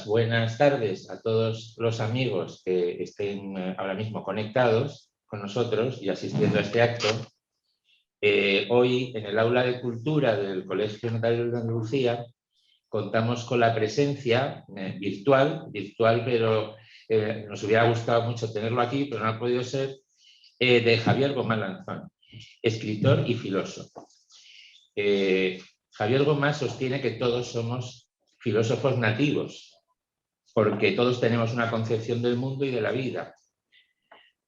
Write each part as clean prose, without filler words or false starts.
buenas tardes a todos los amigos que estén ahora mismo conectados con nosotros y asistiendo a este acto. Hoy, en el aula de cultura del Colegio Notario de Andalucía, contamos con la presencia virtual, pero nos hubiera gustado mucho tenerlo aquí, pero no ha podido ser, de Javier Gomá Lanzón, escritor y filósofo. Javier Gomá sostiene que todos somos filósofos nativos, porque todos tenemos una concepción del mundo y de la vida,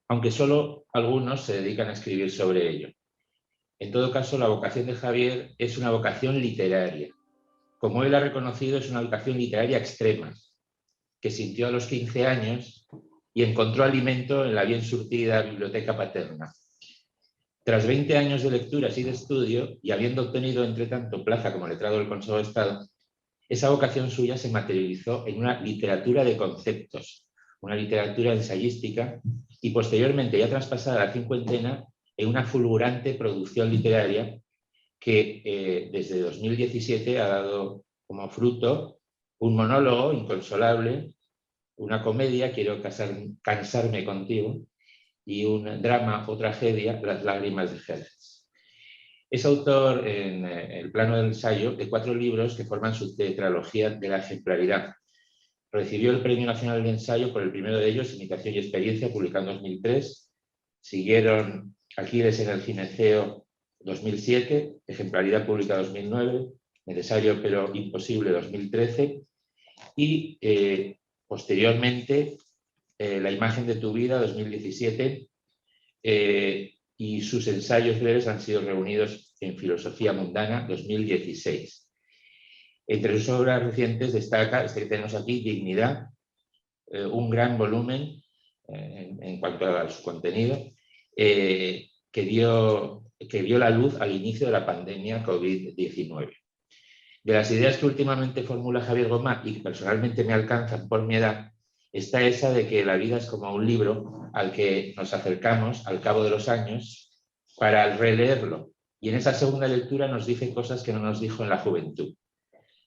aunque solo algunos se dedican a escribir sobre ello. En todo caso, la vocación de Javier es una vocación literaria. Como él ha reconocido, es una vocación literaria extrema, que sintió a los 15 años y encontró alimento en la bien surtida biblioteca paterna. Tras 20 años de lecturas y de estudio, y habiendo obtenido entre tanto plaza como letrado del Consejo de Estado, esa vocación suya se materializó en una literatura de conceptos, una literatura ensayística y posteriormente, ya traspasada la cincuentena, en una fulgurante producción literaria que desde 2017 ha dado como fruto un monólogo inconsolable, una comedia, Quiero cansarme contigo, y un drama o tragedia, Las lágrimas de Jerjes. Es autor, en el plano del ensayo, de 4 libros que forman su tetralogía de la ejemplaridad. Recibió el Premio Nacional de Ensayo por el primero de ellos, Imitación y Experiencia, publicado en 2003. Siguieron Aquiles en el Gineceo, 2007, Ejemplaridad, pública 2009, Necesario pero imposible, 2013, y posteriormente La imagen de tu vida, 2017, y sus ensayos breves han sido reunidos en Filosofía Mundana, 2016. Entre sus obras recientes destaca este que tenemos aquí, Dignidad, un gran volumen en cuanto a su contenido, que vio la luz al inicio de la pandemia COVID-19. De las ideas que últimamente formula Javier Gomá y que personalmente me alcanzan por mi edad, está esa de que la vida es como un libro al que nos acercamos al cabo de los años para releerlo, y en esa segunda lectura nos dice cosas que no nos dijo en la juventud.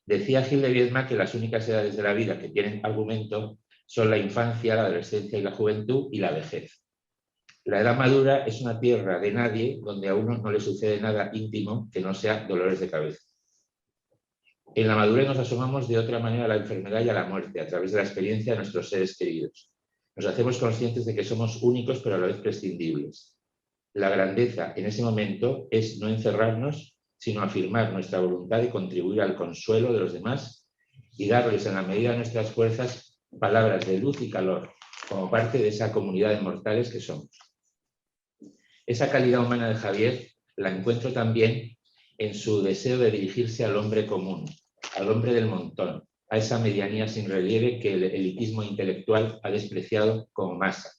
Decía Gil de Viedma que las únicas edades de la vida que tienen argumento son la infancia, la adolescencia y la juventud, y la vejez. La edad madura es una tierra de nadie donde a uno no le sucede nada íntimo que no sea dolores de cabeza. En la madurez nos asomamos de otra manera a la enfermedad y a la muerte, a través de la experiencia de nuestros seres queridos. Nos hacemos conscientes de que somos únicos pero a la vez prescindibles. La grandeza en ese momento es no encerrarnos, sino afirmar nuestra voluntad de contribuir al consuelo de los demás y darles, en la medida de nuestras fuerzas, palabras de luz y calor, como parte de esa comunidad de mortales que somos. Esa calidad humana de Javier la encuentro también en su deseo de dirigirse al hombre común, al hombre del montón, a esa medianía sin relieve que el elitismo intelectual ha despreciado como masa.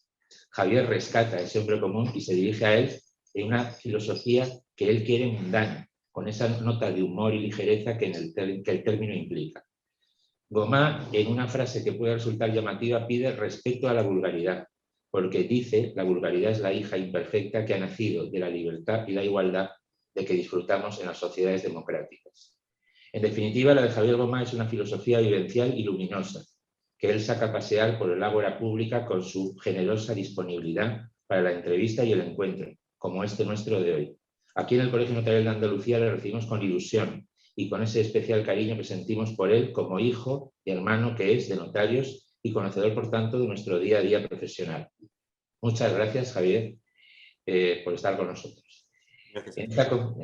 Javier rescata a ese hombre común y se dirige a él en una filosofía que él quiere mundana, con esa nota de humor y ligereza que el término implica. Gomá, en una frase que puede resultar llamativa, pide respeto a la vulgaridad, porque dice la vulgaridad es la hija imperfecta que ha nacido de la libertad y la igualdad de que disfrutamos en las sociedades democráticas. En definitiva, la de Javier Gomá es una filosofía vivencial y luminosa, que él saca a pasear por el ágora pública con su generosa disponibilidad para la entrevista y el encuentro, como este nuestro de hoy. Aquí en el Colegio Notario de Andalucía le recibimos con ilusión y con ese especial cariño que sentimos por él como hijo y hermano que es de notarios y conocedor, por tanto, de nuestro día a día profesional. Muchas gracias, Javier, por estar con nosotros. En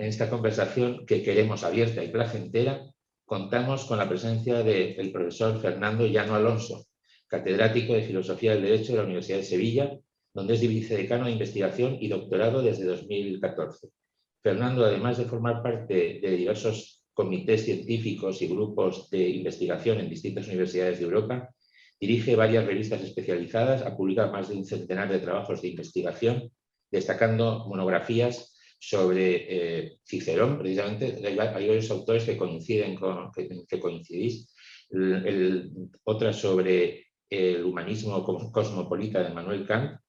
esta conversación que queremos abierta y placentera, contamos con la presencia del profesor Fernando Llano Alonso, catedrático de Filosofía del Derecho de la Universidad de Sevilla, donde es vicedecano de investigación y doctorado desde 2014. Fernando, además de formar parte de diversos comités científicos y grupos de investigación en distintas universidades de Europa, dirige varias revistas especializadas, ha publicado más de un centenar de trabajos de investigación, destacando monografías sobre Cicerón, precisamente. Hay varios autores que coinciden que coincidís. Otra sobre el humanismo cosmopolita de Immanuel Kant,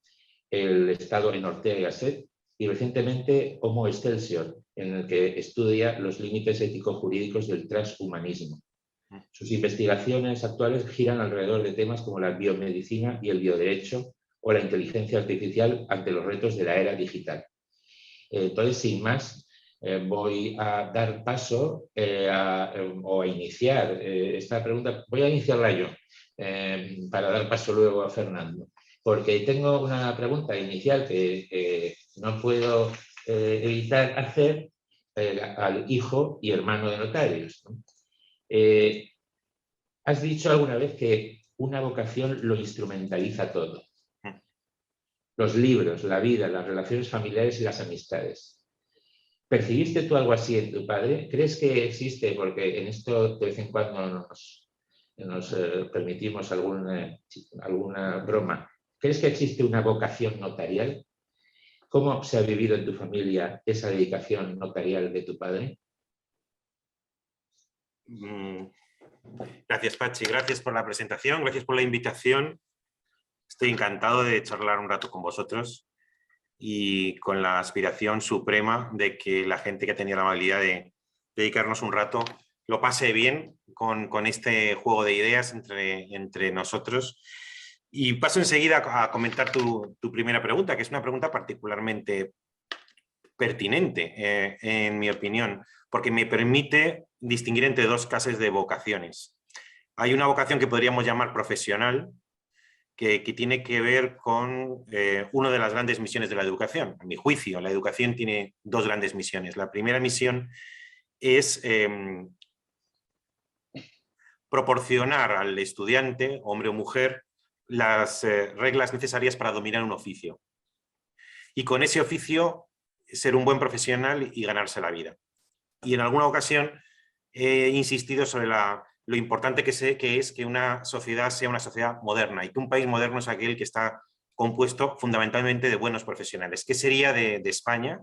el Estado en Ortega y Gasset, y recientemente Homo Excelsior, en el que estudia los límites ético-jurídicos del transhumanismo. Sus investigaciones actuales giran alrededor de temas como la biomedicina y el bioderecho o la inteligencia artificial ante los retos de la era digital. Entonces, sin más, voy a dar paso o a iniciar esta pregunta. Voy a iniciarla yo para dar paso luego a Fernando, porque tengo una pregunta inicial que no puedo evitar hacer al hijo y hermano de notarios, ¿no? Has dicho alguna vez que una vocación lo instrumentaliza todo. Los libros, la vida, las relaciones familiares y las amistades. ¿Percibiste tú algo así en tu padre? ¿Crees que existe? Porque en esto de vez en cuando nos permitimos alguna broma. ¿Crees que existe una vocación notarial? ¿Cómo se ha vivido en tu familia esa dedicación notarial de tu padre? Gracias, Pachi. Gracias por la presentación, gracias por la invitación. Estoy encantado de charlar un rato con vosotros y con la aspiración suprema de que la gente que ha tenido la amabilidad de dedicarnos un rato lo pase bien con este juego de ideas entre nosotros. Y paso enseguida a comentar tu primera pregunta, que es una pregunta particularmente pertinente, en mi opinión, porque me permite distinguir entre dos clases de vocaciones. Hay una vocación que podríamos llamar profesional, que tiene que ver con una de las grandes misiones de la educación. A mi juicio, la educación tiene dos grandes misiones. La primera misión es proporcionar al estudiante, hombre o mujer, las reglas necesarias para dominar un oficio. Y con ese oficio ser un buen profesional y ganarse la vida. Y en alguna ocasión he insistido sobre lo importante que es que una sociedad sea una sociedad moderna y que un país moderno es aquel que está compuesto fundamentalmente de buenos profesionales. ¿Qué sería de España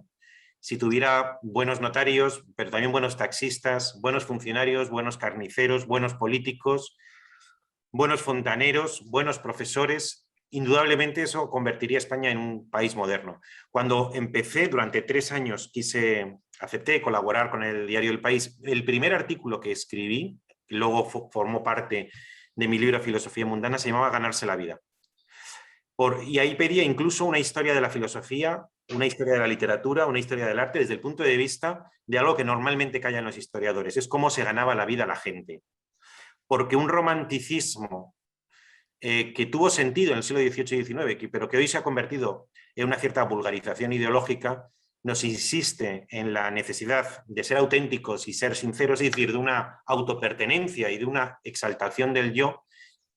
si tuviera buenos notarios, pero también buenos taxistas, buenos funcionarios, buenos carniceros, buenos políticos, buenos fontaneros, buenos profesores? Indudablemente eso convertiría a España en un país moderno. Cuando empecé, durante 3 años, acepté colaborar con el diario El País. El primer artículo que escribí, que luego formó parte de mi libro Filosofía Mundana, se llamaba Ganarse la vida. Y ahí pedía incluso una historia de la filosofía, una historia de la literatura, una historia del arte, desde el punto de vista de algo que normalmente callan los historiadores, es cómo se ganaba la vida la gente. Porque un romanticismo que tuvo sentido en el siglo XVIII y XIX, pero que hoy se ha convertido en una cierta vulgarización ideológica, nos insiste en la necesidad de ser auténticos y ser sinceros, es decir, de una autopertenencia y de una exaltación del yo,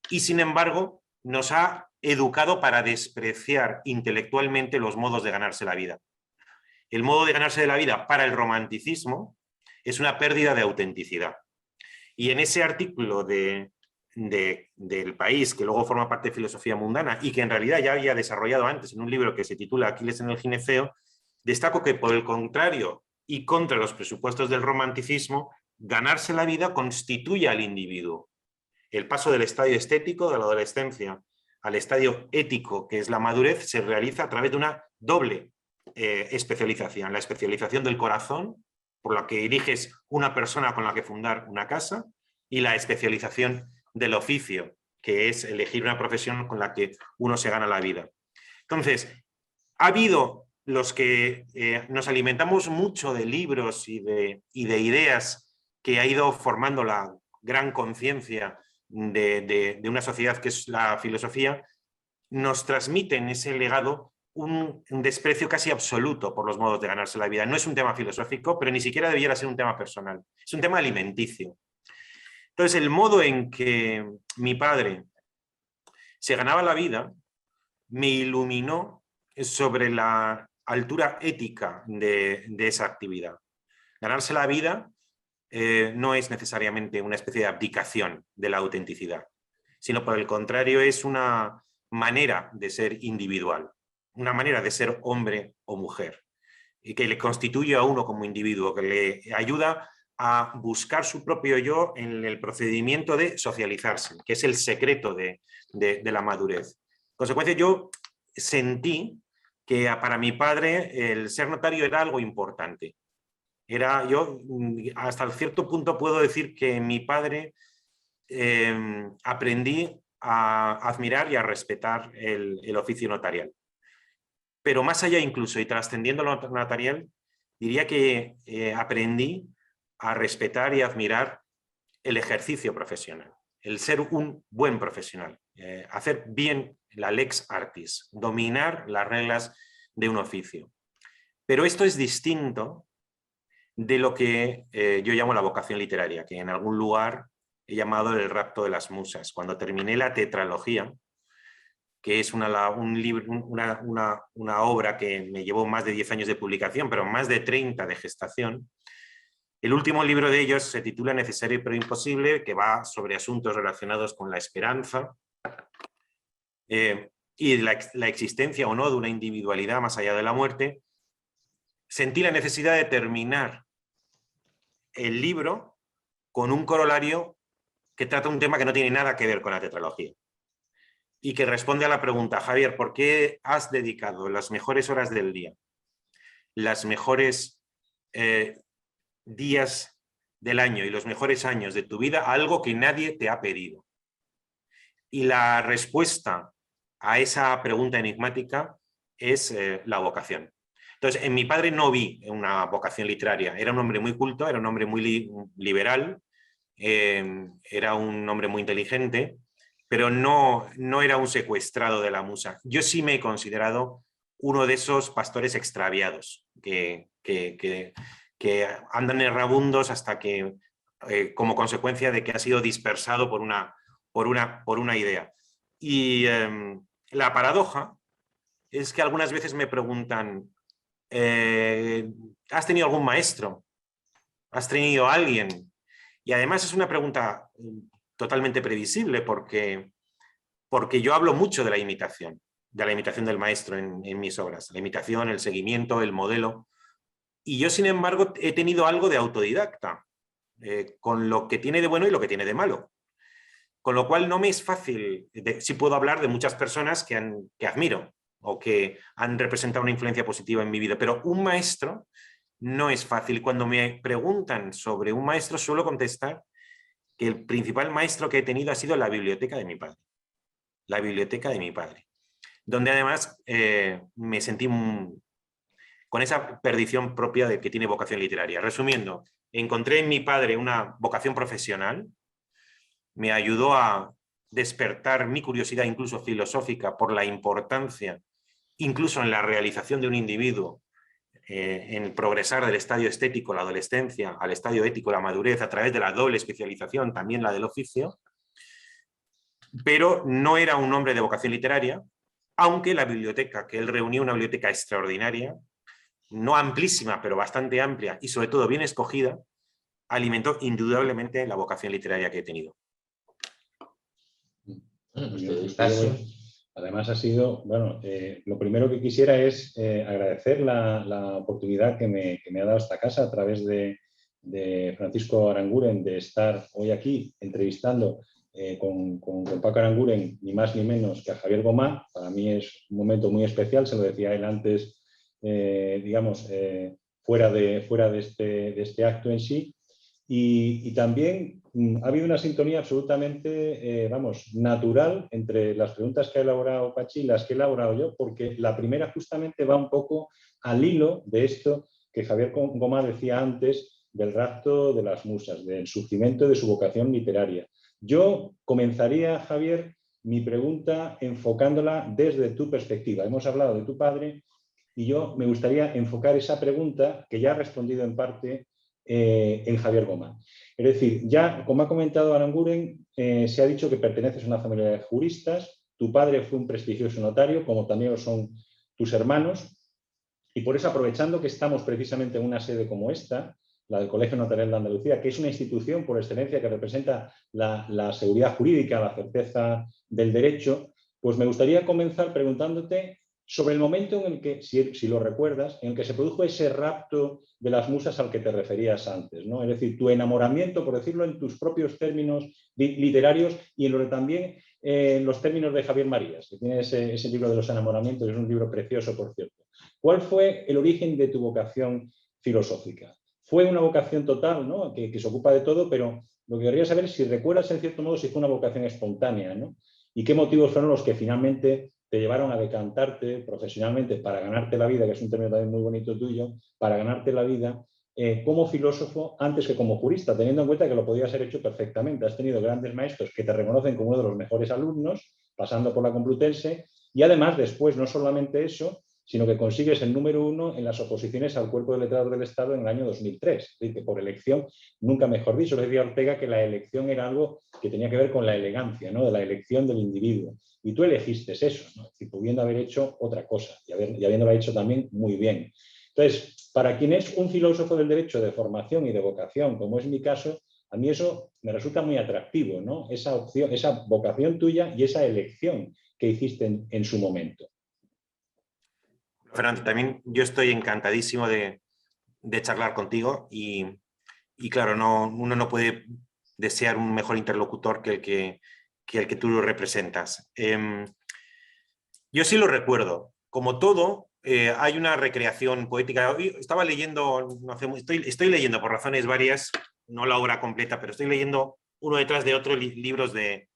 y sin embargo nos ha educado para despreciar intelectualmente los modos de ganarse la vida. El modo de ganarse la vida para el romanticismo es una pérdida de autenticidad. Y en ese artículo del País, que luego forma parte de Filosofía Mundana y que en realidad ya había desarrollado antes en un libro que se titula Aquiles en el gineceo, destaco que por el contrario y contra los presupuestos del romanticismo, ganarse la vida constituye al individuo. El paso del estadio estético de la adolescencia al estadio ético, que es la madurez, se realiza a través de una doble especialización. La especialización del corazón, por la que eliges una persona con la que fundar una casa, y la especialización del oficio, que es elegir una profesión con la que uno se gana la vida. Entonces, ha habido los que nos alimentamos mucho de libros y de ideas que ha ido formando la gran conciencia de una sociedad que es la filosofía, nos transmiten ese legado un desprecio casi absoluto por los modos de ganarse la vida. No es un tema filosófico, pero ni siquiera debiera ser un tema personal. Es un tema alimenticio. Entonces, el modo en que mi padre se ganaba la vida me iluminó sobre la altura ética de esa actividad. Ganarse la vida no es necesariamente una especie de abdicación de la autenticidad, sino por el contrario es una manera de ser individual, una manera de ser hombre o mujer, y que le constituye a uno como individuo, que le ayuda a buscar su propio yo en el procedimiento de socializarse, que es el secreto de la madurez. En consecuencia, yo sentí que para mi padre el ser notario era algo importante. Yo hasta cierto punto puedo decir que mi padre aprendí a admirar y a respetar el oficio notarial. Pero más allá incluso y trascendiendo lo notarial, diría que aprendí a respetar y admirar el ejercicio profesional, el ser un buen profesional, hacer bien la lex artis, dominar las reglas de un oficio. Pero esto es distinto de lo que yo llamo la vocación literaria, que en algún lugar he llamado el rapto de las musas. Cuando terminé la tetralogía, que es una obra que me llevó más de 10 años de publicación, pero más de 30 de gestación. El último libro de ellos se titula Necesario pero imposible, que va sobre asuntos relacionados con la esperanza y la existencia o no de una individualidad más allá de la muerte. Sentí la necesidad de terminar el libro con un corolario que trata un tema que no tiene nada que ver con la tetralogía y que responde a la pregunta: Javier, ¿por qué has dedicado las mejores horas del día, las mejores días del año y los mejores años de tu vida a algo que nadie te ha pedido? Y la respuesta a esa pregunta enigmática es la vocación. Entonces, en mi padre no vi una vocación literaria. Era un hombre muy culto, era un hombre muy liberal, era un hombre muy inteligente, pero no era un secuestrado de la musa. Yo sí me he considerado uno de esos pastores extraviados que andan errabundos hasta que, como consecuencia de que ha sido dispersado por una idea. Y la paradoja es que algunas veces me preguntan: ¿has tenido algún maestro? ¿Has tenido a alguien? Y además es una pregunta totalmente previsible porque yo hablo mucho de la imitación del maestro en mis obras. La imitación, el seguimiento, el modelo. Y yo, sin embargo, he tenido algo de autodidacta, con lo que tiene de bueno y lo que tiene de malo. Con lo cual no me es fácil, sí puedo hablar de muchas personas que admiro o que han representado una influencia positiva en mi vida, pero un maestro no es fácil. Cuando me preguntan sobre un maestro, suelo contestar que el principal maestro que he tenido ha sido la biblioteca de mi padre. La biblioteca de mi padre. Donde además me sentí con esa perdición propia de que tiene vocación literaria. Resumiendo, encontré en mi padre una vocación profesional, me ayudó a despertar mi curiosidad incluso filosófica por la importancia, incluso en la realización de un individuo, en progresar del estadio estético, la adolescencia, al estadio ético, la madurez, a través de la doble especialización, también la del oficio, pero no era un hombre de vocación literaria, aunque la biblioteca, que él reunía una biblioteca extraordinaria, no amplísima, pero bastante amplia y sobre todo bien escogida, alimentó indudablemente la vocación literaria que he tenido. Además ha sido, bueno, lo primero que quisiera es agradecer la oportunidad que me ha dado esta casa a través de Francisco Aranguren de estar hoy aquí entrevistando con Paco Aranguren, ni más ni menos que a Javier Gomá. Para mí es un momento muy especial, se lo decía él antes, digamos, fuera de este acto en sí. Y también ha habido una sintonía absolutamente, natural entre las preguntas que ha elaborado Pachi y las que he elaborado yo, porque la primera justamente va un poco al hilo de esto que Javier Gomá decía antes del rapto de las musas, del surgimiento de su vocación literaria. Yo comenzaría, Javier, mi pregunta enfocándola desde tu perspectiva. Hemos hablado de tu padre y yo me gustaría enfocar esa pregunta, que ya ha respondido en parte, en Javier Gomá. Es decir, ya como ha comentado Aranguren, se ha dicho que perteneces a una familia de juristas, tu padre fue un prestigioso notario, como también lo son tus hermanos, y por eso, aprovechando que estamos precisamente en una sede como esta, la del Colegio Notarial de Andalucía, que es una institución por excelencia que representa la seguridad jurídica, la certeza del derecho, pues me gustaría comenzar preguntándote sobre el momento en el que, si lo recuerdas, en el que se produjo ese rapto de las musas al que te referías antes, ¿no? Es decir, tu enamoramiento, por decirlo en tus propios términos literarios y en lo de también los términos de Javier Marías, que tiene ese libro de los enamoramientos, es un libro precioso, por cierto. ¿Cuál fue el origen de tu vocación filosófica? fue una vocación total, ¿no? Que se ocupa de todo, pero lo que querría saber es si recuerdas en cierto modo si fue una vocación espontánea, ¿no? Y qué motivos fueron los que finalmente te llevaron a decantarte profesionalmente para ganarte la vida, que es un término también muy bonito tuyo, para ganarte la vida como filósofo antes que como jurista, teniendo en cuenta que lo podías haber hecho perfectamente. Has tenido grandes maestros que te reconocen como uno de los mejores alumnos, pasando por la Complutense, y además después no solamente eso, sino que consigues el número 1 en las oposiciones al Cuerpo de Letrados del Estado en el año 2003. Es decir, que por elección, nunca mejor dicho, le decía Ortega que la elección era algo que tenía que ver con la elegancia, ¿no? De la elección del individuo. Y tú elegiste eso, ¿no? Es decir, pudiendo haber hecho otra cosa y habiéndolo hecho también muy bien. Entonces, para quien es un filósofo del derecho de formación y de vocación, como es mi caso, a mí eso me resulta muy atractivo, ¿no? Esa opción, esa vocación tuya y esa elección que hiciste en su momento. Fernando, también yo estoy encantadísimo de charlar contigo y claro, uno no puede desear un mejor interlocutor que el que tú lo representas. Yo sí lo recuerdo. Como todo, hay una recreación poética. Hoy estaba leyendo, estoy leyendo por razones varias, no la obra completa, pero estoy leyendo uno detrás de otro libros de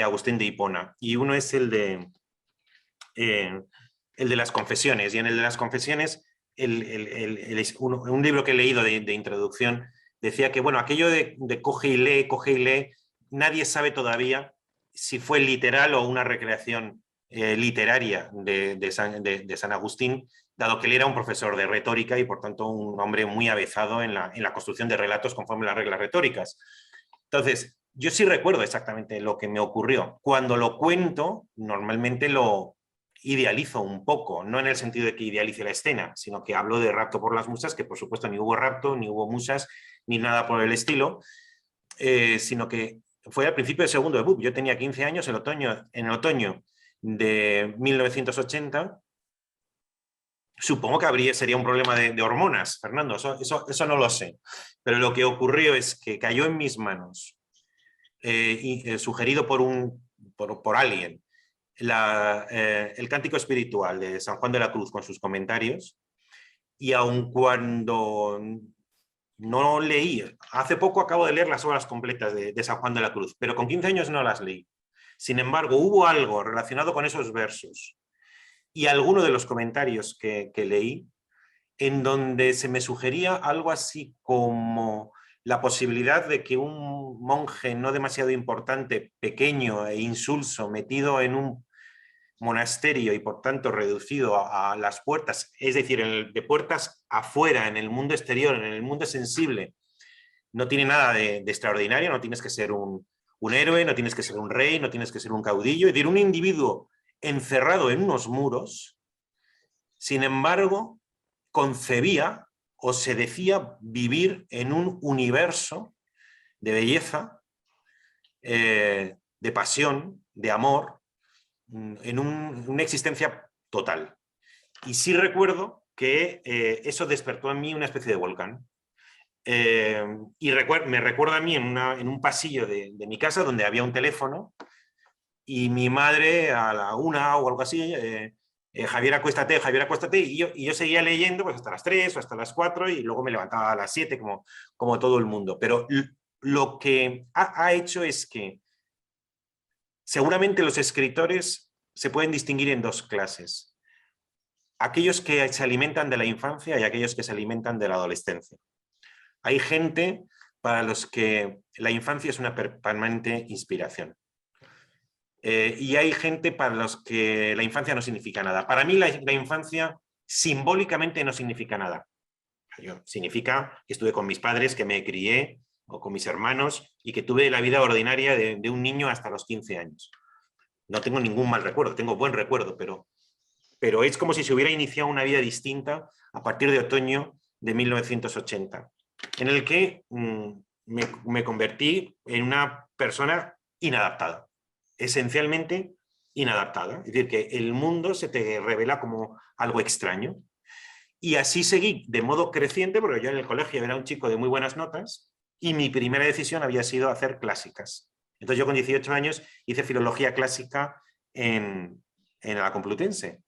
Agustín de Hipona. Y uno es el de las confesiones. Y en el de las confesiones, un libro que he leído de introducción decía que, bueno, aquello de coge y lee, nadie sabe todavía si fue literal o una recreación literaria de San Agustín, dado que él era un profesor de retórica y por tanto un hombre muy avezado en la construcción de relatos conforme las reglas retóricas. Entonces, yo sí recuerdo exactamente lo que me ocurrió. Cuando lo cuento, normalmente lo idealizo un poco, no en el sentido de que idealice la escena, sino que hablo de rapto por las musas, que por supuesto ni hubo rapto, ni hubo musas, ni nada por el estilo, sino que fue al principio del segundo de BUP. Yo tenía 15 años en el otoño de 1980. Supongo que sería un problema de hormonas, Fernando, eso no lo sé. Pero lo que ocurrió es que cayó en mis manos, sugerido por alguien, el Cántico Espiritual de San Juan de la Cruz con sus comentarios, y aun cuando no leí, hace poco acabo de leer las obras completas de San Juan de la Cruz, pero con 15 años no las leí. Sin embargo, hubo algo relacionado con esos versos y alguno de los comentarios que leí en donde se me sugería algo así como la posibilidad de que un monje no demasiado importante, pequeño e insulso, metido en un monasterio y por tanto reducido a las puertas, es decir, de puertas afuera, en el mundo exterior, en el mundo sensible, no tiene nada de extraordinario, no tienes que ser un héroe, no tienes que ser un rey, no tienes que ser un caudillo, es decir, un individuo encerrado en unos muros, sin embargo, concebía o se decía vivir en un universo de belleza, de pasión, de amor, en una existencia total. Y sí recuerdo que eso despertó en mí una especie de volcán. Y me recuerda a mí en un pasillo de mi casa donde había un teléfono y mi madre a la 1 o algo así, Javier, acuéstate, y yo seguía leyendo pues, hasta las 3 o hasta las 4 y luego me levantaba a las 7 como todo el mundo. Pero lo que ha hecho es que seguramente los escritores se pueden distinguir en dos clases. Aquellos que se alimentan de la infancia y aquellos que se alimentan de la adolescencia. Hay gente para los que la infancia es una permanente inspiración. Y hay gente para los que la infancia no significa nada. Para mí la infancia simbólicamente no significa nada. Significa que estuve con mis padres, que me crié, o con mis hermanos, y que tuve la vida ordinaria de un niño hasta los 15 años. No tengo ningún mal recuerdo, tengo buen recuerdo, pero es como si se hubiera iniciado una vida distinta a partir de otoño de 1980, en el que me convertí en una persona inadaptada, esencialmente inadaptada. Es decir, que el mundo se te revela como algo extraño. Y así seguí de modo creciente, porque yo en el colegio era un chico de muy buenas notas y mi primera decisión había sido hacer clásicas. Entonces yo con 18 años hice filología clásica en la Complutense.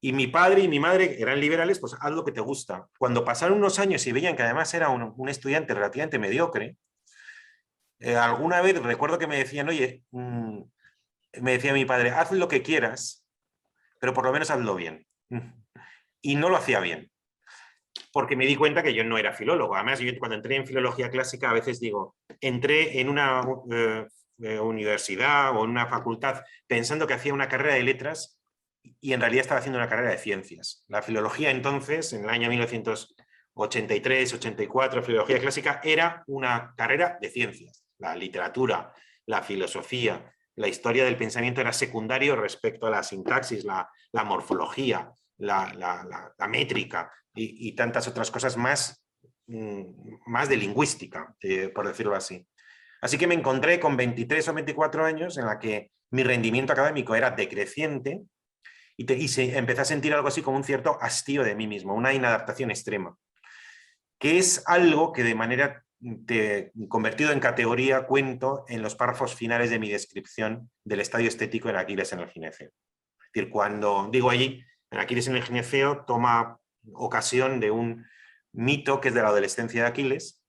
Y mi padre y mi madre eran liberales, pues haz lo que te gusta. Cuando pasaron unos años y veían que además era un estudiante relativamente mediocre, alguna vez recuerdo que me decían, oye, me decía mi padre, haz lo que quieras, pero por lo menos hazlo bien. Y no lo hacía bien, porque me di cuenta que yo no era filólogo. Además, yo cuando entré en filología clásica, a veces digo, entré en una universidad o en una facultad pensando que hacía una carrera de letras y en realidad estaba haciendo una carrera de ciencias. La filología entonces, en el año 1983, 84, filología clásica, era una carrera de ciencias. La literatura, la filosofía, la historia del pensamiento era secundario respecto a la sintaxis, la morfología, la métrica y tantas otras cosas más de lingüística, por decirlo así. Así que me encontré con 23 o 24 años en la que mi rendimiento académico era decreciente y empecé a sentir algo así como un cierto hastío de mí mismo, una inadaptación extrema, que es algo que de manera convertido en categoría cuento en los párrafos finales de mi descripción del estadio estético en Aquiles en el gineceo. Es decir, cuando digo allí, en Aquiles en el gineceo toma ocasión de un mito que es de la adolescencia de Aquiles,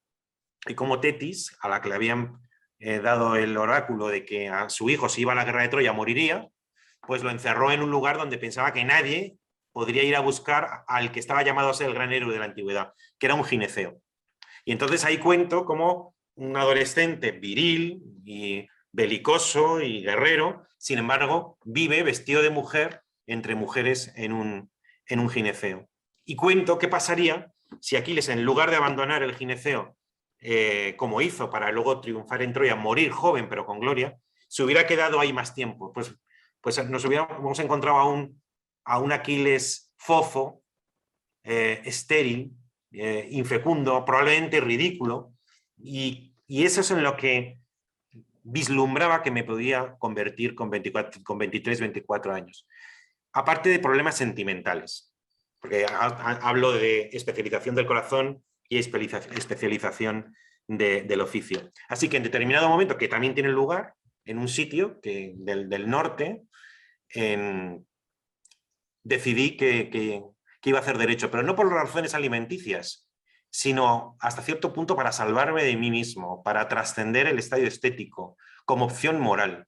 y como Tetis, a la que le habían dado el oráculo de que a su hijo, si iba a la guerra de Troya, moriría, pues lo encerró en un lugar donde pensaba que nadie podría ir a buscar al que estaba llamado a ser el gran héroe de la antigüedad, que era un gineceo. Y entonces ahí cuento cómo un adolescente viril y belicoso y guerrero, sin embargo, vive vestido de mujer entre mujeres en un gineceo. Y cuento qué pasaría si Aquiles, en lugar de abandonar el gineceo, como hizo para luego triunfar en Troya, morir joven pero con gloria, se hubiera quedado ahí más tiempo. Pues nos hubiéramos encontrado a un Aquiles fofo, estéril, infecundo, probablemente ridículo, y eso es en lo que vislumbraba que me podía convertir con 23, 24 años. Aparte de problemas sentimentales, porque hablo de especialización del corazón y especialización del oficio. Así que en determinado momento, que también tiene lugar en un sitio del norte, decidí que iba a hacer derecho, pero no por razones alimenticias, sino hasta cierto punto para salvarme de mí mismo, para trascender el estadio estético, como opción moral.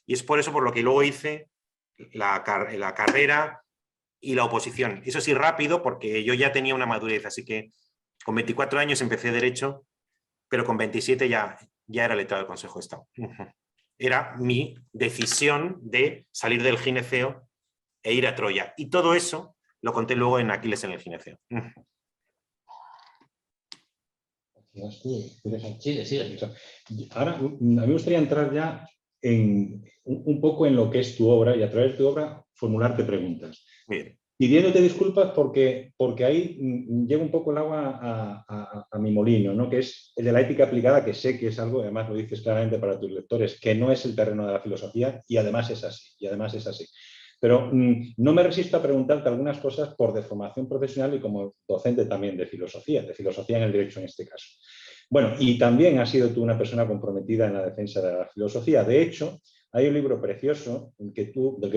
Y es por eso por lo que luego hice la carrera y la oposición. Eso sí, rápido, porque yo ya tenía una madurez, así que con 24 años empecé derecho, pero con 27 ya era letrado del Consejo de Estado. Era mi decisión de salir del gineceo e ir a Troya. Y todo eso lo conté luego en Aquiles en el gineceo. Ahora, a mí me gustaría entrar ya un poco en lo que es tu obra y a través de tu obra formularte preguntas. Bien. Pidiéndote disculpas porque ahí llega un poco el agua a mi molino, ¿no? Que es el de la ética aplicada, que sé que es algo, además lo dices claramente para tus lectores, que no es el terreno de la filosofía y además es así. Pero no me resisto a preguntarte algunas cosas por deformación profesional y como docente también de filosofía en el derecho en este caso. Bueno, y también has sido tú una persona comprometida en la defensa de la filosofía. De hecho, hay un libro precioso del que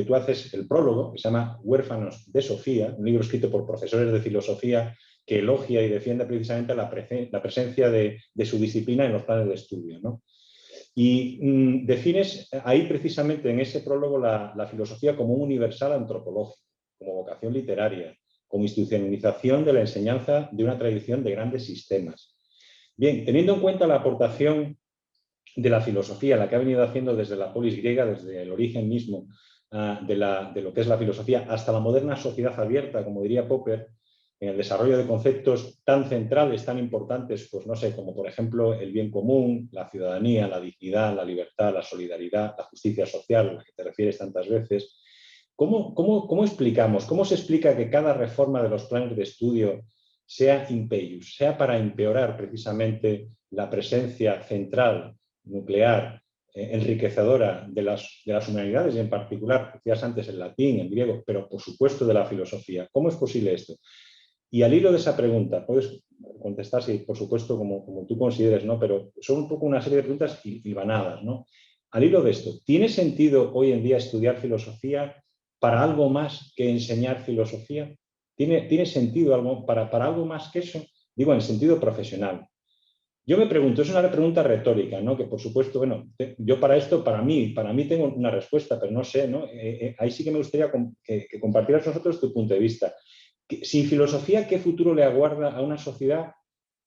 tú haces el prólogo, que se llama Huérfanos de Sofía, un libro escrito por profesores de filosofía que elogia y defiende precisamente la presencia de su disciplina en los planes de estudio, ¿no? Y defines ahí precisamente en ese prólogo la filosofía como un universal antropológico, como vocación literaria, como institucionalización de la enseñanza de una tradición de grandes sistemas. Bien, teniendo en cuenta la aportación de la filosofía, la que ha venido haciendo desde la polis griega, desde el origen mismo de lo que es la filosofía, hasta la moderna sociedad abierta, como diría Popper, en el desarrollo de conceptos tan centrales, tan importantes, pues no sé, como por ejemplo el bien común, la ciudadanía, la dignidad, la libertad, la solidaridad, la justicia social, a la que te refieres tantas veces. ¿Cómo explicamos, cómo se explica que cada reforma de los planes de estudio sea impeius, sea para empeorar precisamente la presencia central, nuclear, enriquecedora de las humanidades y en particular, decías antes, el latín, el griego, pero por supuesto de la filosofía? ¿Cómo es posible esto? Y al hilo de esa pregunta, puedes contestar, sí, por supuesto, como tú consideres, ¿no? Pero son un poco una serie de preguntas hilvanadas, ¿no? Al hilo de esto, ¿tiene sentido hoy en día estudiar filosofía para algo más que enseñar filosofía? ¿Tiene sentido algo para algo más que eso? Digo, en sentido profesional. Yo me pregunto, es una pregunta retórica, ¿no? Que por supuesto, bueno, yo para esto, para mí tengo una respuesta, pero no sé, ¿no? Ahí sí que me gustaría que compartieras nosotros tu punto de vista. Sin filosofía, ¿qué futuro le aguarda a una sociedad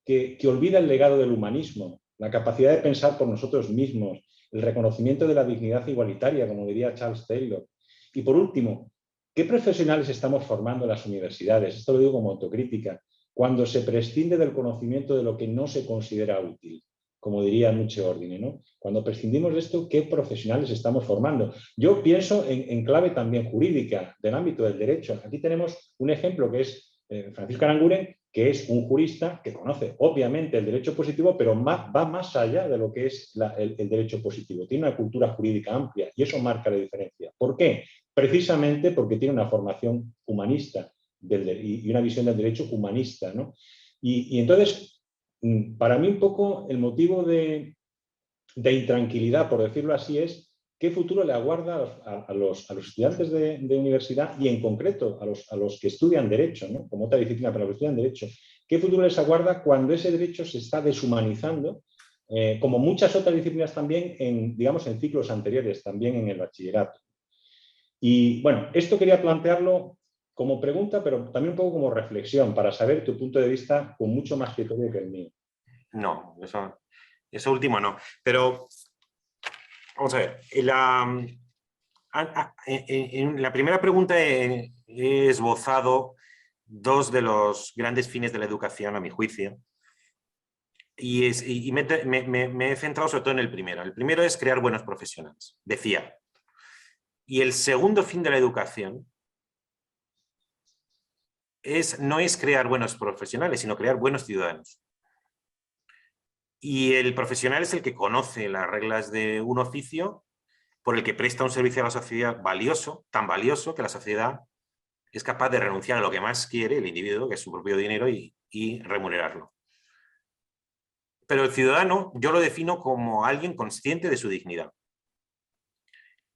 que olvida el legado del humanismo, la capacidad de pensar por nosotros mismos, el reconocimiento de la dignidad igualitaria, como diría Charles Taylor? Y por último, ¿qué profesionales estamos formando en las universidades? Esto lo digo como autocrítica. Cuando se prescinde del conocimiento de lo que no se considera útil, como diría Nucci Ordine, ¿no? Cuando prescindimos de esto, ¿qué profesionales estamos formando? Yo pienso en clave también jurídica, del ámbito del derecho. Aquí tenemos un ejemplo que es Francisco Aranguren, que es un jurista que conoce obviamente el derecho positivo, pero va más allá de lo que es el derecho positivo. Tiene una cultura jurídica amplia y eso marca la diferencia. ¿Por qué? Precisamente porque tiene una formación humanista y una visión del derecho humanista, ¿no? Y entonces, para mí un poco el motivo de intranquilidad, por decirlo así, es qué futuro le aguarda a los estudiantes de universidad y en concreto a los que estudian Derecho, ¿no? Como otra disciplina, pero los que estudian Derecho. ¿Qué futuro les aguarda cuando ese derecho se está deshumanizando, como muchas otras disciplinas también, digamos, en ciclos anteriores, también en el bachillerato? Y bueno, esto quería plantearlo como pregunta, pero también un poco como reflexión, para saber tu punto de vista con mucho más criterio que el mío. No, eso último no. Pero, vamos a ver, en la primera pregunta he esbozado dos de los grandes fines de la educación, a mi juicio, y me he centrado sobre todo en el primero. El primero es crear buenos profesionales, decía. Y el segundo fin de la educación no es crear buenos profesionales, sino crear buenos ciudadanos. Y el profesional es el que conoce las reglas de un oficio por el que presta un servicio a la sociedad valioso, tan valioso que la sociedad es capaz de renunciar a lo que más quiere el individuo, que es su propio dinero, y remunerarlo. Pero el ciudadano yo lo defino como alguien consciente de su dignidad.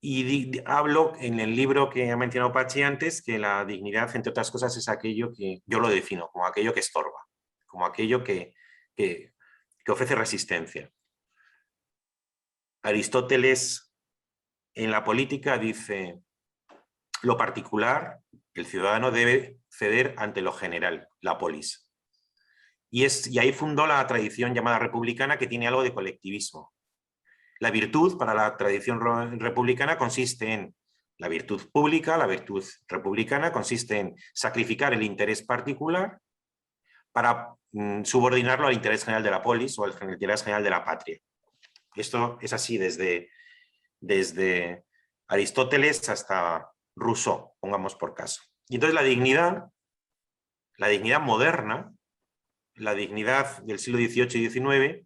Y hablo en el libro que ha mencionado Pachi antes, que la dignidad, entre otras cosas, es aquello que yo lo defino como aquello que estorba, como aquello que ofrece resistencia. Aristóteles en la política dice: lo particular, el ciudadano debe ceder ante lo general, la polis. Y ahí fundó la tradición llamada republicana, que tiene algo de colectivismo. La virtud para la tradición republicana consiste en la virtud pública, la virtud republicana consiste en sacrificar el interés particular para subordinarlo al interés general de la polis o al interés general de la patria. Esto es así desde Aristóteles hasta Rousseau, pongamos por caso. Y entonces la dignidad moderna, la dignidad del siglo XVIII y XIX,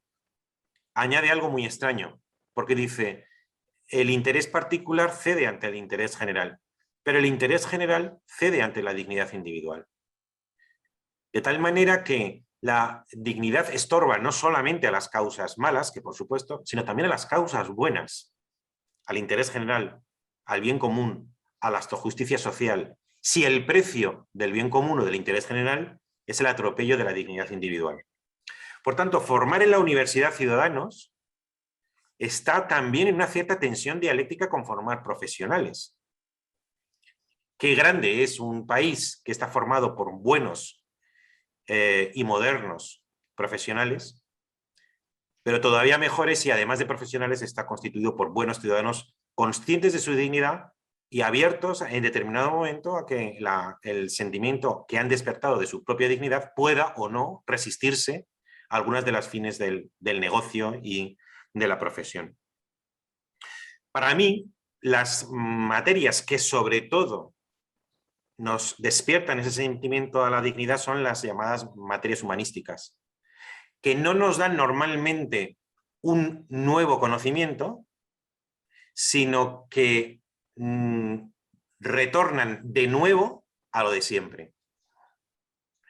añade algo muy extraño, porque dice: el interés particular cede ante el interés general, pero el interés general cede ante la dignidad individual. De tal manera que la dignidad estorba no solamente a las causas malas, que por supuesto, sino también a las causas buenas, al interés general, al bien común, a la justicia social, si el precio del bien común o del interés general es el atropello de la dignidad individual. Por tanto, formar en la universidad ciudadanos está también en una cierta tensión dialéctica con formar profesionales. Qué grande es un país que está formado por buenos y modernos profesionales, pero todavía mejor es si además de profesionales está constituido por buenos ciudadanos conscientes de su dignidad y abiertos en determinado momento a que el sentimiento que han despertado de su propia dignidad pueda o no resistirse a algunas de las fines del negocio y de la profesión. Para mí, las materias que sobre todo nos despiertan ese sentimiento a la dignidad son las llamadas materias humanísticas, que no nos dan normalmente un nuevo conocimiento, sino que retornan de nuevo a lo de siempre.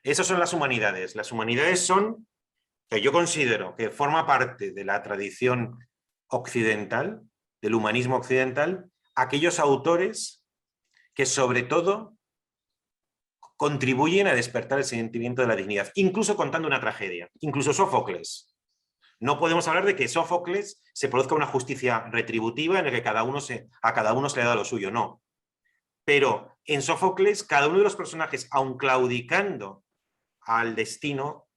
Esas son las humanidades. Las humanidades son, que yo considero que forma parte de la tradición occidental, del humanismo occidental, aquellos autores que sobre todo contribuyen a despertar el sentimiento de la dignidad, incluso contando una tragedia, incluso Sófocles. No podemos hablar de que Sófocles se produzca una justicia retributiva en la que a cada uno se le da lo suyo, no. Pero en Sófocles, cada uno de los personajes, aun claudicando al destino,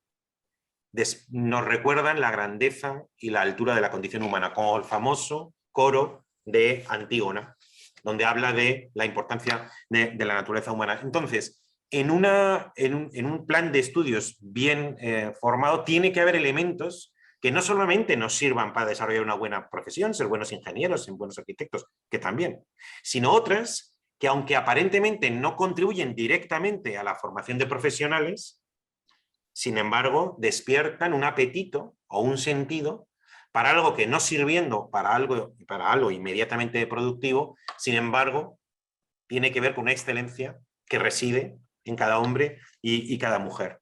nos recuerdan la grandeza y la altura de la condición humana, como el famoso coro de Antígona, donde habla de la importancia de la naturaleza humana. Entonces, en un plan de estudios bien formado, tiene que haber elementos que no solamente nos sirvan para desarrollar una buena profesión, ser buenos ingenieros, ser buenos arquitectos, que también, sino otras que, aunque aparentemente no contribuyen directamente a la formación de profesionales, sin embargo, despiertan un apetito o un sentido para algo que no sirviendo para algo inmediatamente productivo, sin embargo, tiene que ver con una excelencia que reside en cada hombre y cada mujer.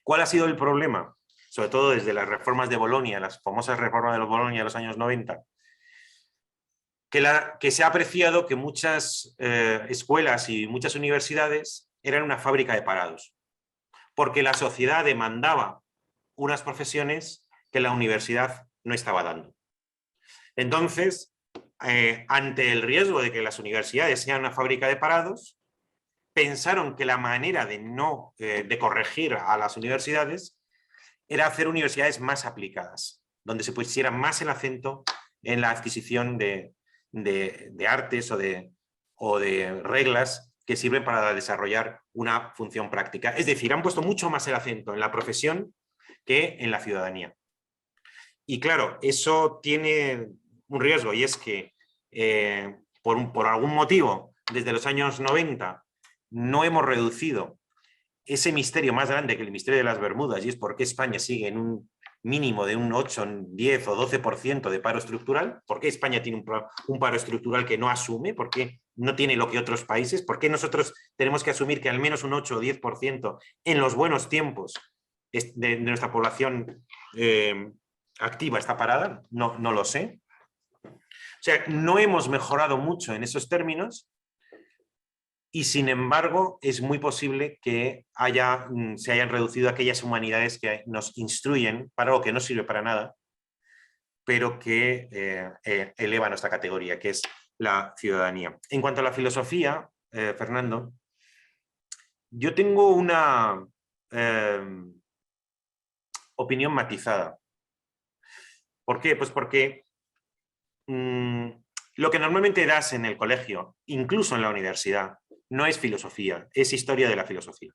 ¿Cuál ha sido el problema? Sobre todo desde las reformas de Bolonia, las famosas reformas de Bolonia de los años 90, que se ha apreciado que muchas escuelas y muchas universidades eran una fábrica de parados, porque la sociedad demandaba unas profesiones que la universidad no estaba dando. Entonces, ante el riesgo de que las universidades sean una fábrica de parados, pensaron que la manera de corregir a las universidades era hacer universidades más aplicadas, donde se pusiera más el acento en la adquisición de artes o de reglas que sirven para desarrollar una función práctica. Es decir, han puesto mucho más el acento en la profesión que en la ciudadanía. Y claro, eso tiene un riesgo, y es que por algún motivo, desde los años 90, no hemos reducido ese misterio más grande que el misterio de las Bermudas, y es por qué España sigue en un mínimo de un 8, 10 o 12% de paro estructural. ¿Por qué España tiene un paro estructural que no asume? ¿Por qué no tiene lo que otros países? ¿Por qué nosotros tenemos que asumir que al menos un 8 o 10% en los buenos tiempos de nuestra población activa está parada? No lo sé. O sea, no hemos mejorado mucho en esos términos, y sin embargo es muy posible que se hayan reducido aquellas humanidades que nos instruyen para algo que no sirve para nada, pero que eleva nuestra categoría, que es la ciudadanía. En cuanto a la filosofía, Fernando, yo tengo una opinión matizada. ¿Por qué? Pues porque lo que normalmente das en el colegio, incluso en la universidad, no es filosofía, es historia de la filosofía.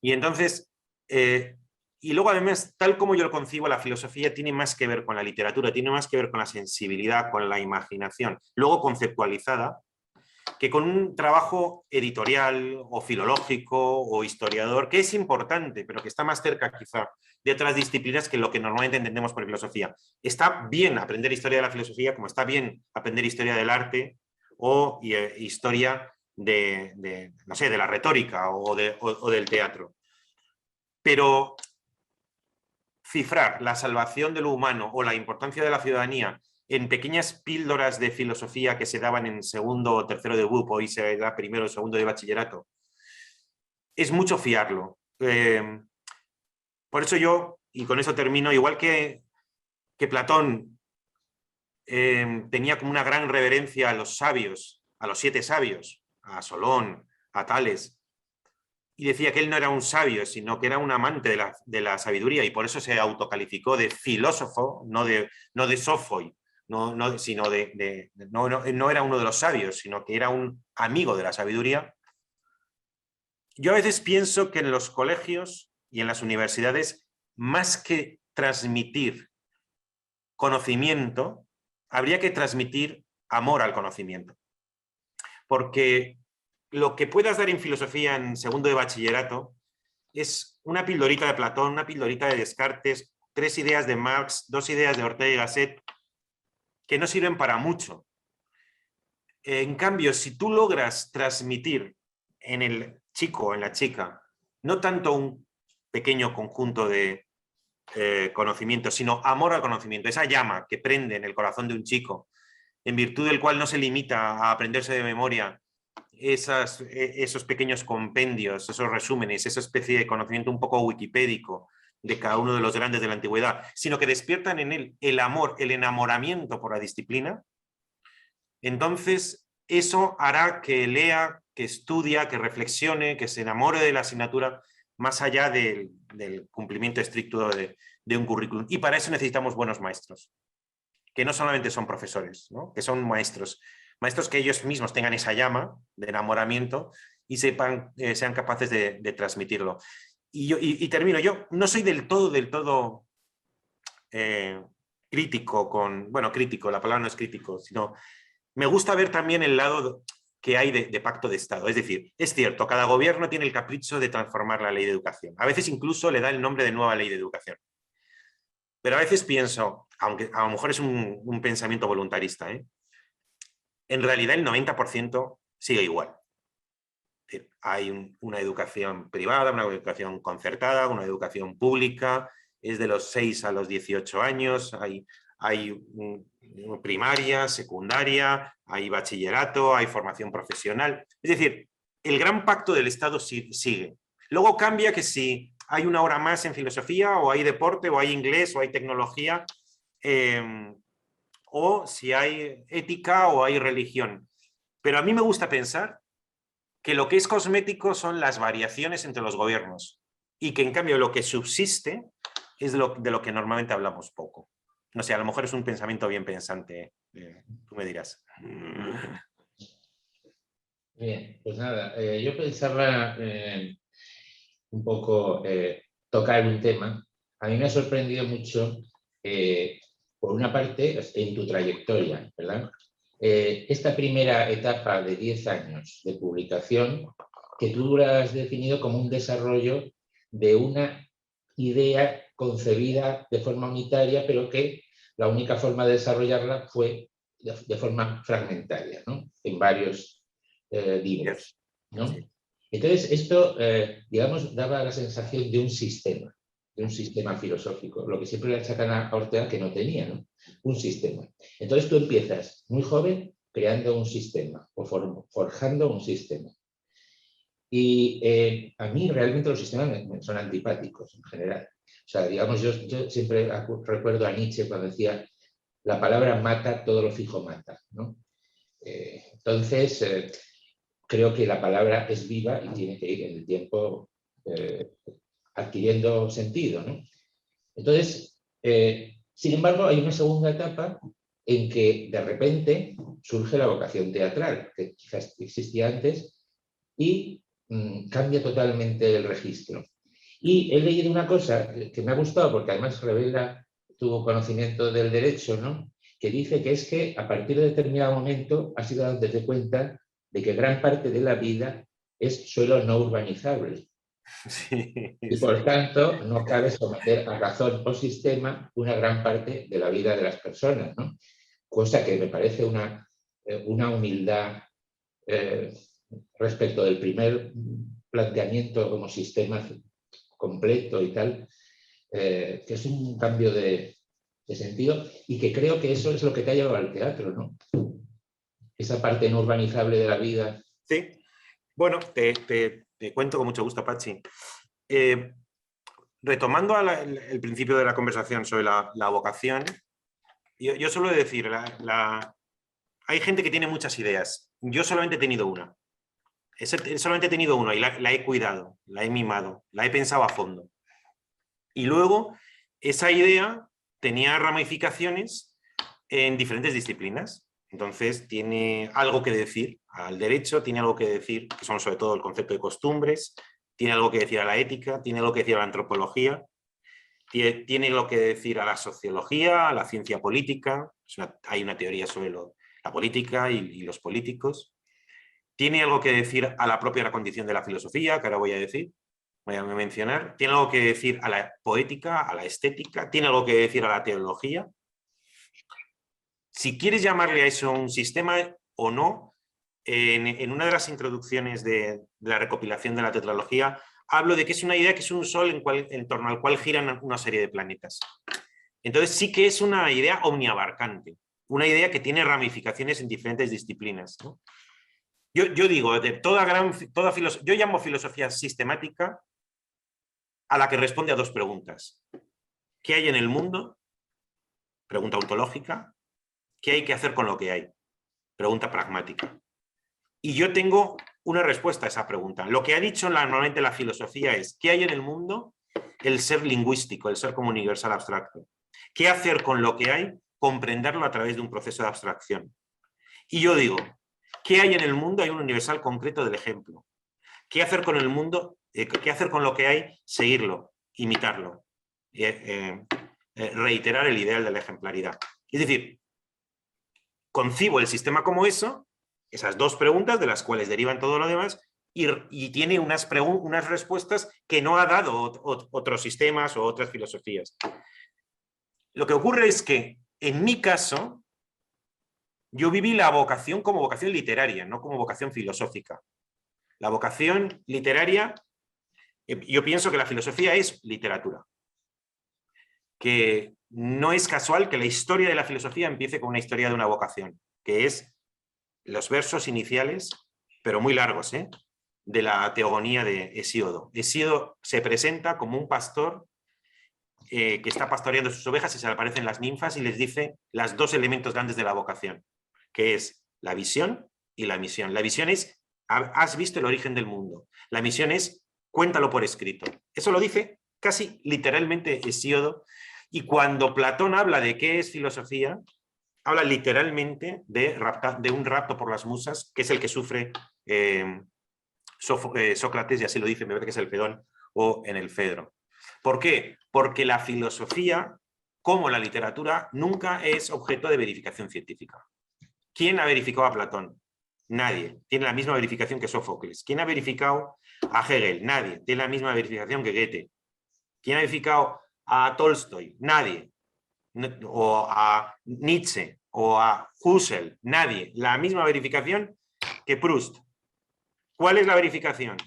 Y entonces, y luego además, tal como yo lo concibo, la filosofía tiene más que ver con la literatura, tiene más que ver con la sensibilidad, con la imaginación, luego conceptualizada, que con un trabajo editorial o filológico o historiador, que es importante, pero que está más cerca quizá de otras disciplinas que lo que normalmente entendemos por filosofía. Está bien aprender historia de la filosofía, como está bien aprender historia del arte o historia no sé, de la retórica o del teatro. Pero cifrar la salvación de lo humano o la importancia de la ciudadanía en pequeñas píldoras de filosofía que se daban en segundo o tercero de BUP, hoy se da primero o segundo de bachillerato, es mucho fiarlo. Por eso yo, y con eso termino, igual que Platón tenía como una gran reverencia a los sabios, a los 7 sabios, a Solón, a Tales, y decía que él no era un sabio, sino que era un amante de la sabiduría, y por eso se autocalificó de filósofo, no de sofoi, no era uno de los sabios, sino que era un amigo de la sabiduría. Yo a veces pienso que en los colegios y en las universidades, más que transmitir conocimiento, habría que transmitir amor al conocimiento. Porque lo que puedas dar en filosofía en segundo de bachillerato es una pildorita de Platón, una pildorita de Descartes, 3 ideas de Marx, 2 ideas de Ortega y Gasset, que no sirven para mucho. En cambio, si tú logras transmitir en el chico o en la chica, no tanto un pequeño conjunto de conocimientos, sino amor al conocimiento, esa llama que prende en el corazón de un chico, en virtud del cual no se limita a aprenderse de memoria esos pequeños compendios, esos resúmenes, esa especie de conocimiento un poco wikipédico de cada uno de los grandes de la antigüedad, sino que despiertan en él el amor, el enamoramiento por la disciplina, entonces eso hará que lea, que estudia, que reflexione, que se enamore de la asignatura más allá del cumplimiento estricto de un currículum. Y para eso necesitamos buenos maestros, que no solamente son profesores, ¿no? Que son maestros que ellos mismos tengan esa llama de enamoramiento y sean capaces de transmitirlo. Y termino, yo no soy del todo crítico crítico, la palabra no es crítico, sino me gusta ver también el lado que hay de pacto de Estado. Es decir, es cierto, cada gobierno tiene el capricho de transformar la ley de educación. A veces incluso le da el nombre de nueva ley de educación. Pero a veces pienso, aunque a lo mejor es un pensamiento voluntarista, en realidad el 90% sigue igual. Es decir, hay una educación privada, una educación concertada, una educación pública, es de los 6 a los 18 años, hay primaria, secundaria, hay bachillerato, hay formación profesional. Es decir, el gran pacto del Estado sigue. Luego cambia que si hay una hora más en filosofía, o hay deporte, o hay inglés, o hay tecnología, o si hay ética o hay religión. Pero a mí me gusta pensar que lo que es cosmético son las variaciones entre los gobiernos y que en cambio lo que subsiste es de lo que normalmente hablamos poco. No sé, a lo mejor es un pensamiento bien pensante, tú me dirás. Bien, pues nada, yo pensaba un poco tocar un tema. A mí me ha sorprendido mucho, por una parte, en tu trayectoria, ¿verdad? Esta primera etapa de 10 años de publicación, que tú la has definido como un desarrollo de una idea concebida de forma unitaria, pero que la única forma de desarrollarla fue de forma fragmentaria, ¿no? En varios libros, ¿no? Sí. Entonces, esto, digamos, daba la sensación de un sistema filosófico, lo que siempre le achacan a Ortega que no tenía, ¿no? Un sistema. Entonces tú empiezas muy joven creando un sistema o forjando un sistema. Y a mí realmente los sistemas me son antipáticos en general. O sea, digamos, yo siempre recuerdo a Nietzsche cuando decía la palabra mata, todo lo fijo mata, ¿no? Entonces, creo que la palabra es viva y tiene que ir en el tiempo adquiriendo sentido, ¿no? Entonces, sin embargo, hay una segunda etapa en que de repente surge la vocación teatral, que quizás existía antes, y cambia totalmente el registro. Y he leído una cosa que me ha gustado, porque además revela tu conocimiento del derecho, ¿no? Que dice que es que a partir de determinado momento has ido dándote cuenta de que gran parte de la vida es suelo no urbanizable. Sí, Y por tanto, no cabe someter a razón o sistema una gran parte de la vida de las personas, ¿no? Cosa que me parece una humildad respecto del primer planteamiento como sistema completo y tal, que es un cambio de sentido y que creo que eso es lo que te ha llevado al teatro, ¿no? Esa parte no urbanizable de la vida. Sí. Bueno, te cuento con mucho gusto, Pachi. Retomando el principio de la conversación sobre la vocación, yo suelo decir, hay gente que tiene muchas ideas. Yo solamente he tenido una. Solamente he tenido una y la he cuidado, la he mimado, la he pensado a fondo. Y luego, esa idea tenía ramificaciones en diferentes disciplinas. Entonces, tiene algo que decir al derecho, tiene algo que decir, que son sobre todo el concepto de costumbres, tiene algo que decir a la ética, tiene algo que decir a la antropología, tiene algo que decir a la sociología, a la ciencia política. Hay una teoría sobre la política y los políticos. Tiene algo que decir a la propia condición de la filosofía, que ahora voy a mencionar. Tiene algo que decir a la poética, a la estética. Tiene algo que decir a la teología. Si quieres llamarle a eso un sistema o no, en una de las introducciones de la recopilación de la tetralogía, hablo de que es una idea que es un sol en torno al cual giran una serie de planetas. Entonces sí que es una idea omniabarcante, una idea que tiene ramificaciones en diferentes disciplinas, ¿no? Yo digo, de toda filosofía, yo llamo filosofía sistemática a la que responde a dos preguntas. ¿Qué hay en el mundo? Pregunta ontológica. ¿Qué hay que hacer con lo que hay? Pregunta pragmática. Y yo tengo una respuesta a esa pregunta. Lo que ha dicho normalmente la filosofía es: ¿qué hay en el mundo? El ser lingüístico, el ser como universal abstracto. ¿Qué hacer con lo que hay? Comprenderlo a través de un proceso de abstracción. Y yo digo, ¿qué hay en el mundo? Hay un universal concreto del ejemplo. ¿Qué hacer con el mundo? ¿Qué hacer con lo que hay? Seguirlo, imitarlo, reiterar el ideal de la ejemplaridad. Es decir, concibo el sistema como eso, esas dos preguntas de las cuales derivan todo lo demás, y tiene unas respuestas que no ha dado otros sistemas o otras filosofías. Lo que ocurre es que, en mi caso, yo viví la vocación como vocación literaria, no como vocación filosófica. La vocación literaria, yo pienso que la filosofía es literatura. Que no es casual que la historia de la filosofía empiece con una historia de una vocación, que es los versos iniciales, pero muy largos, de la teogonía de Hesíodo. Hesíodo se presenta como un pastor que está pastoreando sus ovejas y se le aparecen las ninfas y les dice los dos elementos grandes de la vocación, que es la visión y la misión. La visión es: has visto el origen del mundo. La misión es: cuéntalo por escrito. Eso lo dice casi literalmente Hesíodo, y cuando Platón habla de qué es filosofía, habla literalmente de un rapto por las musas, que es el que sufre Sócrates, y así lo dice, me parece que es el Fedón o en el Fedro. ¿Por qué? Porque la filosofía, como la literatura, nunca es objeto de verificación científica. ¿Quién ha verificado a Platón? Nadie. Tiene la misma verificación que Sófocles. ¿Quién ha verificado a Hegel? Nadie. Tiene la misma verificación que Goethe. ¿Quién ha verificado a Tolstoy? Nadie. O a Nietzsche o a Husserl. Nadie. La misma verificación que Proust. ¿Cuál es la verificación?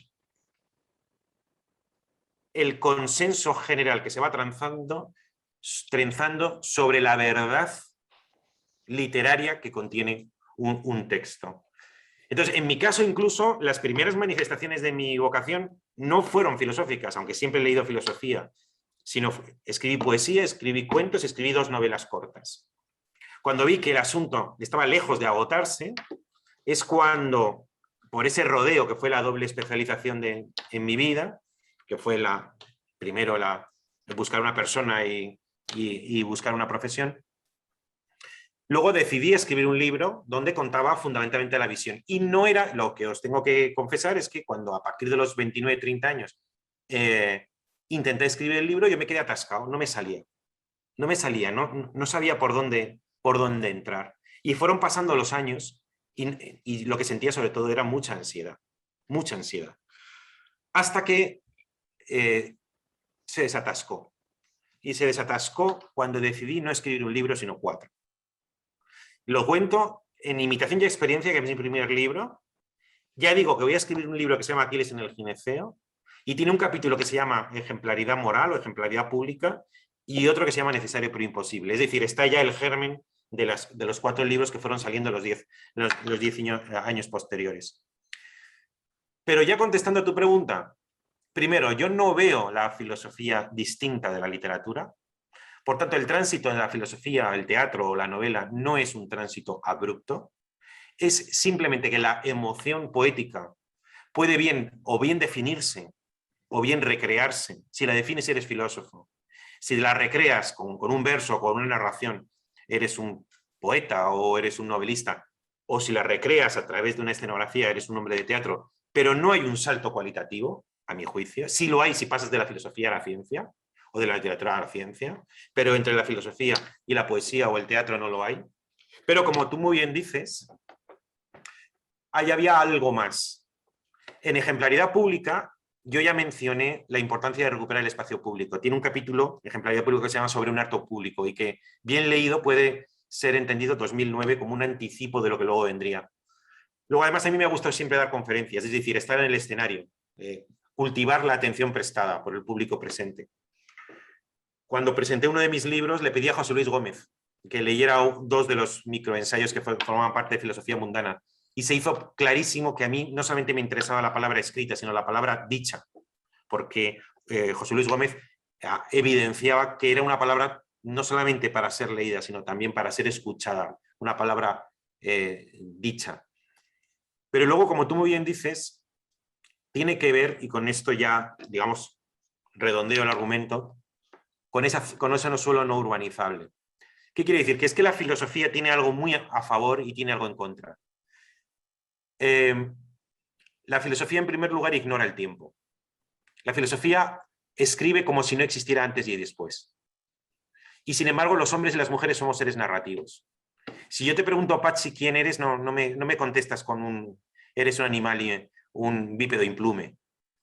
El consenso general que se va trenzando sobre la verdad literaria que contiene un texto. Entonces, en mi caso, incluso, las primeras manifestaciones de mi vocación no fueron filosóficas, aunque siempre he leído filosofía, sino escribí poesía, escribí cuentos, escribí 2 novelas cortas. Cuando vi que el asunto estaba lejos de agotarse, es cuando, por ese rodeo que fue la doble especialización en mi vida, que fue primero buscar una persona y buscar una profesión, luego decidí escribir un libro donde contaba fundamentalmente la visión. Y no era, lo que os tengo que confesar es que cuando a partir de los 29, 30 años intenté escribir el libro, yo me quedé atascado, no me salía. No me salía, no sabía por dónde entrar. Y fueron pasando los años y lo que sentía sobre todo era mucha ansiedad. Mucha ansiedad. Hasta que se desatascó. Y se desatascó cuando decidí no escribir un libro, sino 4. Lo cuento en Imitación y Experiencia, que es mi primer libro. Ya digo que voy a escribir un libro que se llama Aquiles en el gineceo, y tiene un capítulo que se llama Ejemplaridad moral o Ejemplaridad pública, y otro que se llama Necesario pero imposible. Es decir, está ya el germen de los 4 libros que fueron saliendo los 10 años posteriores. Pero ya contestando a tu pregunta, primero, yo no veo la filosofía distinta de la literatura. Por tanto, el tránsito en la filosofía, el teatro o la novela no es un tránsito abrupto. Es simplemente que la emoción poética puede bien definirse o bien recrearse. Si la defines, eres filósofo. Si la recreas con un verso o con una narración, eres un poeta o eres un novelista. O si la recreas a través de una escenografía, eres un hombre de teatro. Pero no hay un salto cualitativo, a mi juicio. Sí lo hay si pasas de la filosofía a la ciencia, o de la literatura a la ciencia, pero entre la filosofía y la poesía o el teatro no lo hay. Pero como tú muy bien dices, ahí había algo más. En Ejemplaridad Pública, yo ya mencioné la importancia de recuperar el espacio público. Tiene un capítulo, Ejemplaridad Pública, que se llama Sobre un acto público, y que, bien leído, puede ser entendido 2009 como un anticipo de lo que luego vendría. Luego, además, a mí me ha gustado siempre dar conferencias, es decir, estar en el escenario, cultivar la atención prestada por el público presente. Cuando presenté uno de mis libros, le pedí a José Luis Gómez que leyera 2 de los microensayos que formaban parte de Filosofía Mundana. y se hizo clarísimo que a mí no solamente me interesaba la palabra escrita, sino la palabra dicha, porque José Luis Gómez evidenciaba que era una palabra no solamente para ser leída, sino también para ser escuchada, una palabra dicha. Pero luego, como tú muy bien dices, tiene que ver, y con esto ya, digamos, redondeo el argumento, con ese suelo no urbanizable. ¿Qué quiere decir? Que es que la filosofía tiene algo muy a favor y tiene algo en contra. La filosofía, en primer lugar, ignora el tiempo. La filosofía escribe como si no existiera antes y después. Y sin embargo, los hombres y las mujeres somos seres narrativos. Si yo te pregunto, Patxi, quién eres, no me contestas con eres un animal y un bípedo implume,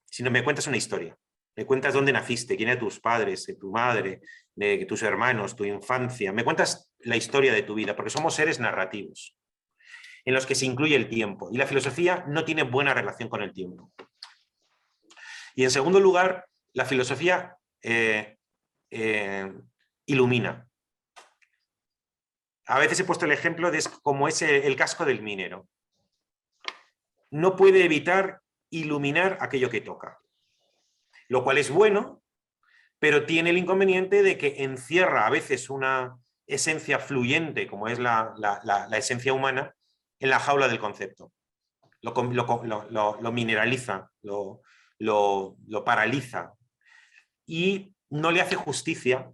sino me cuentas una historia. Me cuentas dónde naciste, quién eran tus padres, tu madre, tus hermanos, tu infancia. Me cuentas la historia de tu vida, porque somos seres narrativos, en los que se incluye el tiempo. Y la filosofía no tiene buena relación con el tiempo. Y en segundo lugar, la filosofía ilumina. A veces he puesto el ejemplo de cómo es el casco del minero. No puede evitar iluminar aquello que toca, lo cual es bueno, pero tiene el inconveniente de que encierra a veces una esencia fluyente, como es la esencia humana, en la jaula del concepto. Lo mineraliza, lo paraliza y no le hace justicia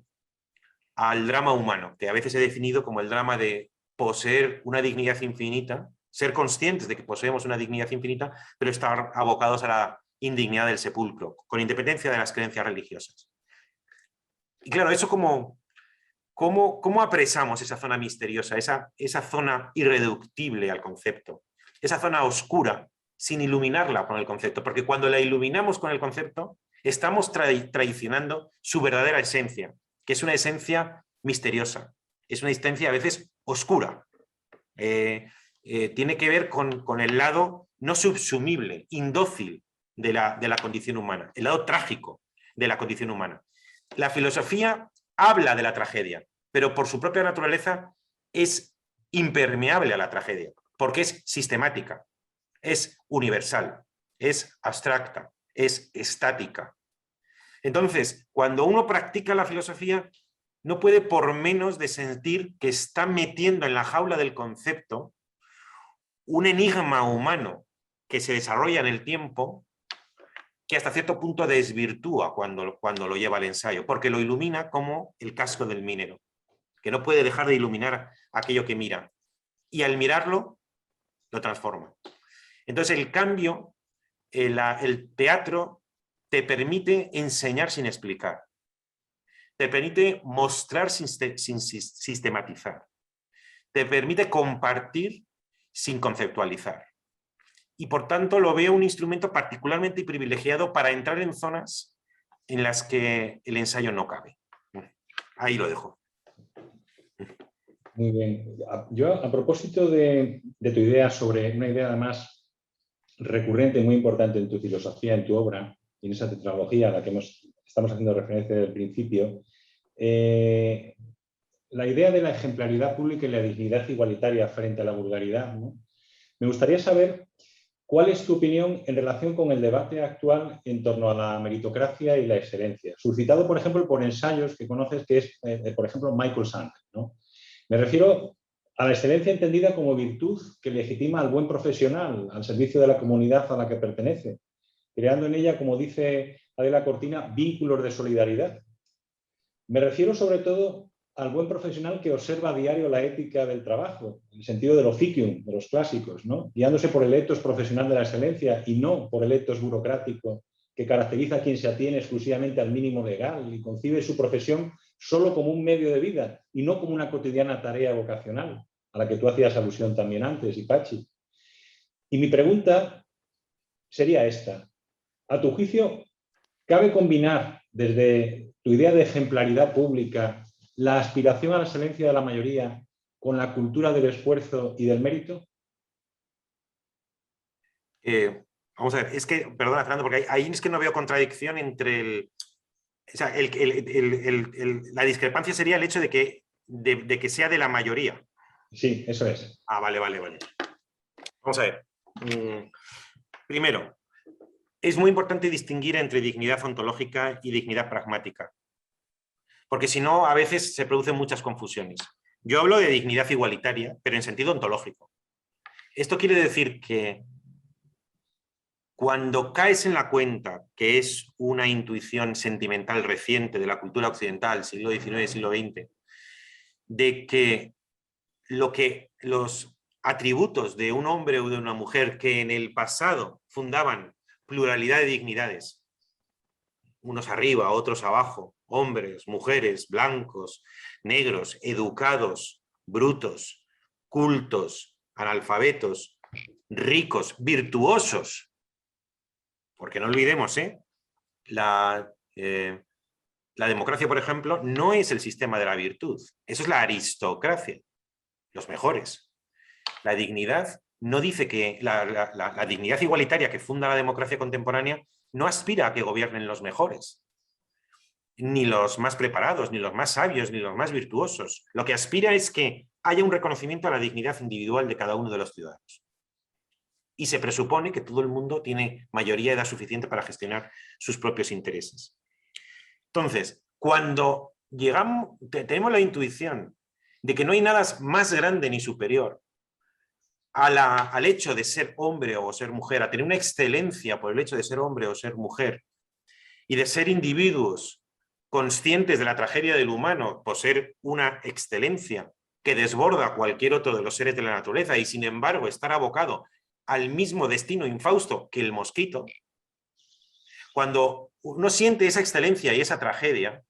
al drama humano, que a veces he definido como el drama de poseer una dignidad infinita, ser conscientes de que poseemos una dignidad infinita, pero estar abocados a la indignidad del sepulcro, con independencia de las creencias religiosas. Y claro, eso ¿cómo apresamos esa zona misteriosa, esa zona irreductible al concepto, esa zona oscura, sin iluminarla con el concepto? Porque cuando la iluminamos con el concepto, estamos traicionando su verdadera esencia, que es una esencia misteriosa, es una esencia a veces oscura. Tiene que ver con el lado no subsumible, indócil de la condición humana, el lado trágico de la condición humana. La filosofía habla de la tragedia, pero por su propia naturaleza es impermeable a la tragedia, porque es sistemática, es universal, es abstracta, es estática. Entonces, cuando uno practica la filosofía, no puede por menos de sentir que está metiendo en la jaula del concepto un enigma humano que se desarrolla en el tiempo, que hasta cierto punto desvirtúa cuando lo lleva al ensayo, porque lo ilumina como el casco del minero, que no puede dejar de iluminar aquello que mira, y al mirarlo lo transforma. Entonces el cambio, el teatro te permite enseñar sin explicar, te permite mostrar sin sistematizar, te permite compartir sin conceptualizar. Y por tanto lo veo un instrumento particularmente privilegiado para entrar en zonas en las que el ensayo no cabe. Ahí lo dejo. Muy bien. Yo, a propósito de tu idea sobre una idea además recurrente, muy importante en tu filosofía, en tu obra, y en esa tetralogía a la que estamos haciendo referencia desde el principio, la idea de la ejemplaridad pública y la dignidad igualitaria frente a la vulgaridad, ¿no? Me gustaría saber cuál es tu opinión en relación con el debate actual en torno a la meritocracia y la excelencia, suscitado, por ejemplo, por ensayos que conoces, que es, por ejemplo, Michael Sank, ¿no? Me refiero a la excelencia entendida como virtud que legitima al buen profesional al servicio de la comunidad a la que pertenece, creando en ella, como dice Adela Cortina, vínculos de solidaridad. Me refiero sobre todo al buen profesional que observa a diario la ética del trabajo, en el sentido del officium, de los clásicos, ¿no? Guiándose por el ethos profesional de la excelencia y no por el ethos burocrático que caracteriza a quien se atiene exclusivamente al mínimo legal y concibe su profesión solo como un medio de vida y no como una cotidiana tarea vocacional, a la que tú hacías alusión también antes, Patxi. Y mi pregunta sería esta. A tu juicio, ¿cabe combinar desde tu idea de ejemplaridad pública la aspiración a la excelencia de la mayoría con la cultura del esfuerzo y del mérito? Vamos a ver, es que, perdona, Fernando, porque ahí es que no veo contradicción entre o sea, la discrepancia sería el hecho de que sea de la mayoría. Sí, eso es. Ah, vale. Vamos a ver. Primero, es muy importante distinguir entre dignidad ontológica y dignidad pragmática, porque si no, a veces se producen muchas confusiones. Yo hablo de dignidad igualitaria, pero en sentido ontológico. Esto quiere decir que cuando caes en la cuenta, que es una intuición sentimental reciente de la cultura occidental, siglo XIX, siglo XX, de que los atributos de un hombre o de una mujer que en el pasado fundaban pluralidad de dignidades, unos arriba, otros abajo, hombres, mujeres, blancos, negros, educados, brutos, cultos, analfabetos, ricos, virtuosos, porque no olvidemos, la democracia, por ejemplo, no es el sistema de la virtud, eso es la aristocracia, los mejores. La dignidad no dice que la dignidad igualitaria que funda la democracia contemporánea no aspira a que gobiernen los mejores, ni los más preparados, ni los más sabios, ni los más virtuosos. Lo que aspira es que haya un reconocimiento a la dignidad individual de cada uno de los ciudadanos. Y se presupone que todo el mundo tiene mayoría de edad suficiente para gestionar sus propios intereses. Entonces, cuando tenemos la intuición de que no hay nada más grande ni superior al hecho de ser hombre o ser mujer, a tener una excelencia por el hecho de ser hombre o ser mujer, y de ser individuos conscientes de la tragedia del humano por ser una excelencia que desborda a cualquier otro de los seres de la naturaleza y sin embargo estar abocado al mismo destino infausto que el mosquito, cuando uno siente esa excelencia y esa tragedia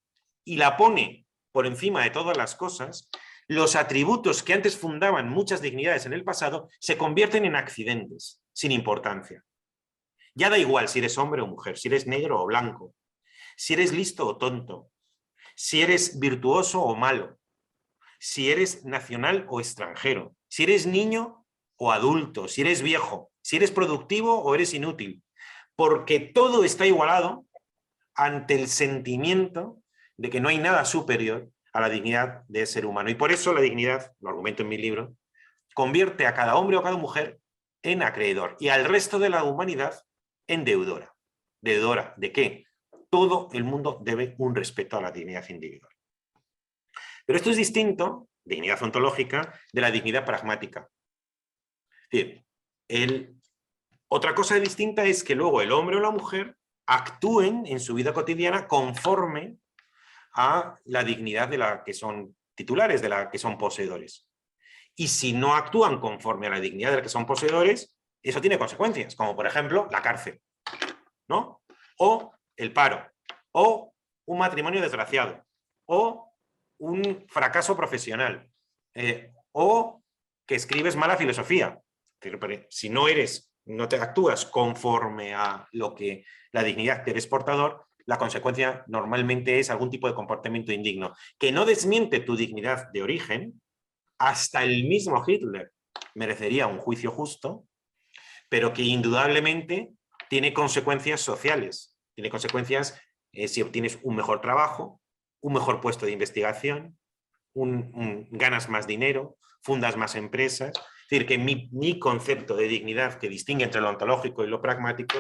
y la pone por encima de todas las cosas, los atributos que antes fundaban muchas dignidades en el pasado se convierten en accidentes, sin importancia. Ya da igual si eres hombre o mujer, si eres negro o blanco, si eres listo o tonto, si eres virtuoso o malo, si eres nacional o extranjero, si eres niño o adulto, si eres viejo, si eres productivo o eres inútil, porque todo está igualado ante el sentimiento de que no hay nada superior a la dignidad de ser humano. Y por eso la dignidad, lo argumento en mi libro, convierte a cada hombre o cada mujer en acreedor y al resto de la humanidad en deudora. ¿Deudora de qué? Todo el mundo debe un respeto a la dignidad individual. Pero esto es distinto, dignidad ontológica, de la dignidad pragmática. Es decir, otra cosa distinta es que luego el hombre o la mujer actúen en su vida cotidiana conforme a la dignidad de la que son titulares, de la que son poseedores. Y si no actúan conforme a la dignidad de la que son poseedores, eso tiene consecuencias, como por ejemplo la cárcel, ¿no? O el paro, o un matrimonio desgraciado, o un fracaso profesional, o que escribes mala filosofía. Si no te actúas conforme a lo que la dignidad que eres portador, la consecuencia normalmente es algún tipo de comportamiento indigno, que no desmiente tu dignidad de origen. Hasta el mismo Hitler merecería un juicio justo, pero que indudablemente tiene consecuencias sociales, tiene consecuencias si obtienes un mejor trabajo, un mejor puesto de investigación, ganas más dinero, fundas más empresas. Es decir, que mi concepto de dignidad que distingue entre lo ontológico y lo pragmático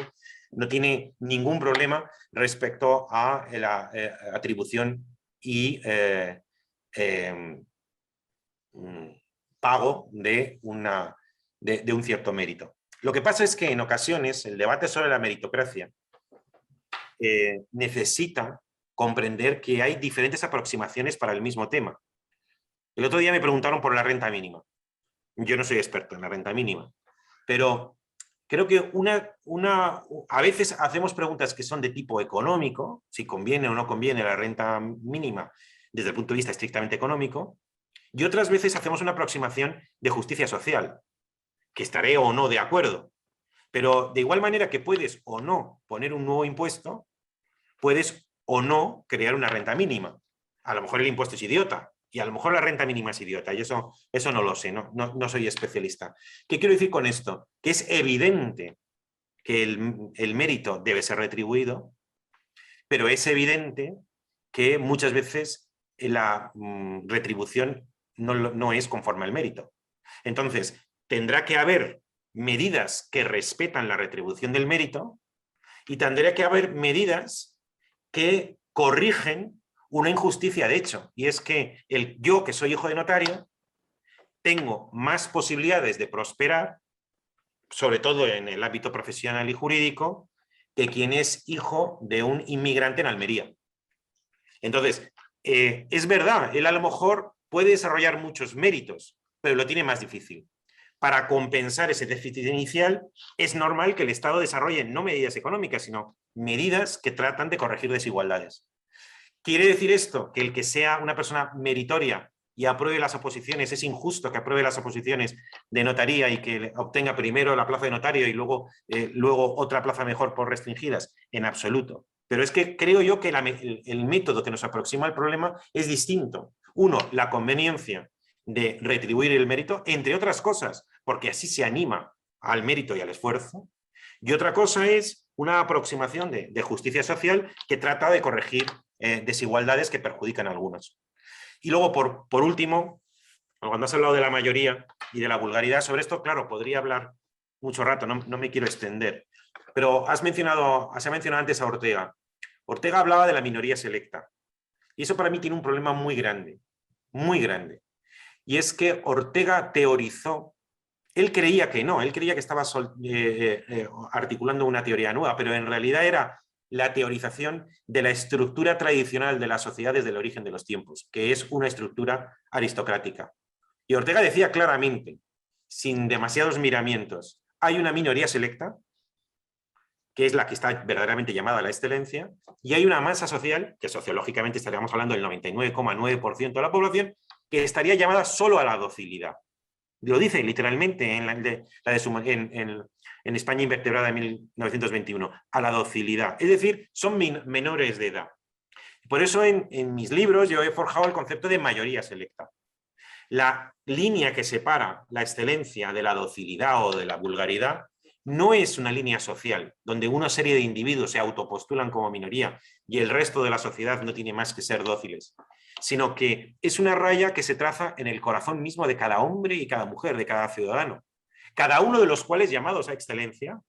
no tiene ningún problema respecto a la atribución y pago de un cierto mérito. Lo que pasa es que en ocasiones el debate sobre la meritocracia necesita comprender que hay diferentes aproximaciones para el mismo tema. El otro día me preguntaron por la renta mínima. Yo no soy experto en la renta mínima, pero creo que a veces hacemos preguntas que son de tipo económico, si conviene o no conviene la renta mínima desde el punto de vista estrictamente económico, y otras veces hacemos una aproximación de justicia social, que estaré o no de acuerdo. Pero de igual manera que puedes o no poner un nuevo impuesto, puedes o no crear una renta mínima. A lo mejor el impuesto es idiota y a lo mejor la renta mínima es idiota. Y eso no lo sé, no soy especialista. ¿Qué quiero decir con esto? Que es evidente que el mérito debe ser retribuido, pero es evidente que muchas veces la retribución no es conforme al mérito. Entonces, tendrá que haber medidas que respetan la retribución del mérito y tendría que haber medidas que corrigen una injusticia de hecho, y es que yo, que soy hijo de notario, tengo más posibilidades de prosperar, sobre todo en el ámbito profesional y jurídico, que quien es hijo de un inmigrante en Almería. Entonces, es verdad, él a lo mejor puede desarrollar muchos méritos, pero lo tiene más difícil. Para compensar ese déficit inicial, es normal que el Estado desarrolle no medidas económicas, sino medidas que tratan de corregir desigualdades. ¿Quiere decir esto que el que sea una persona meritoria y apruebe las oposiciones, es injusto que apruebe las oposiciones de notaría y que obtenga primero la plaza de notario y luego otra plaza mejor por restringidas? En absoluto. Pero es que creo yo que el método que nos aproxima al problema es distinto. Uno, la conveniencia de retribuir el mérito, entre otras cosas, porque así se anima al mérito y al esfuerzo. Y otra cosa es una aproximación de justicia social que trata de corregir desigualdades que perjudican a algunos. Y luego, por último, cuando has hablado de la mayoría y de la vulgaridad, sobre esto, claro, podría hablar mucho rato, no me quiero extender, pero se ha mencionado antes a Ortega. Ortega hablaba de la minoría selecta, y eso para mí tiene un problema muy grande, y es que Ortega teorizó, él creía que no, él creía que estaba articulando una teoría nueva, pero en realidad era la teorización de la estructura tradicional de la sociedad desde el origen de los tiempos, que es una estructura aristocrática. Y Ortega decía claramente, sin demasiados miramientos, hay una minoría selecta, que es la que está verdaderamente llamada a la excelencia, y hay una masa social, que sociológicamente estaríamos hablando del 99,9% de la población, que estaría llamada solo a la docilidad. Lo dice literalmente en España invertebrada de 1921, a la docilidad. Es decir, son menores de edad. Por eso en mis libros yo he forjado el concepto de mayoría selecta. La línea que separa la excelencia de la docilidad o de la vulgaridad no es una línea social, donde una serie de individuos se autopostulan como minoría y el resto de la sociedad no tiene más que ser dóciles, sino que es una raya que se traza en el corazón mismo de cada hombre y cada mujer, de cada ciudadano, cada uno de los cuales llamados a excelencia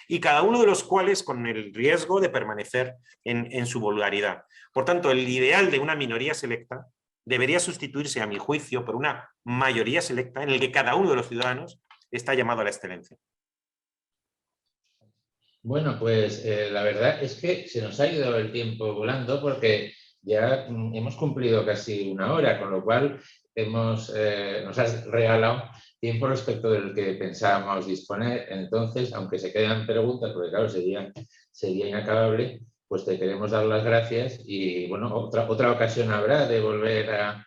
y cada uno de los cuales con el riesgo de permanecer en su vulgaridad. Por tanto, el ideal de una minoría selecta debería sustituirse, a mi juicio, por una mayoría selecta en el que cada uno de los ciudadanos está llamado a la excelencia. Bueno, pues la verdad es que se nos ha ido el tiempo volando porque ya hemos cumplido casi una hora, con lo cual nos has regalado tiempo respecto del que pensábamos disponer. Entonces, aunque se quedan preguntas, porque claro, sería inacabable, pues te queremos dar las gracias y bueno, otra ocasión habrá de volver a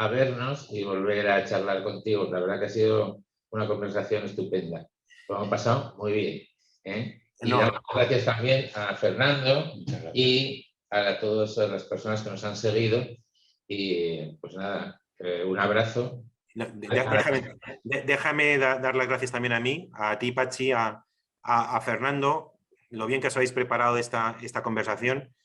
vernos y volver a charlar contigo. La verdad que ha sido una conversación estupenda. Lo hemos pasado muy bien, ¿eh? Y damos gracias también a Fernando y a todas las personas que nos han seguido. Y pues nada, un abrazo. Déjame dar las gracias también a mí, a ti, Pachi, a Fernando, lo bien que os habéis preparado esta conversación.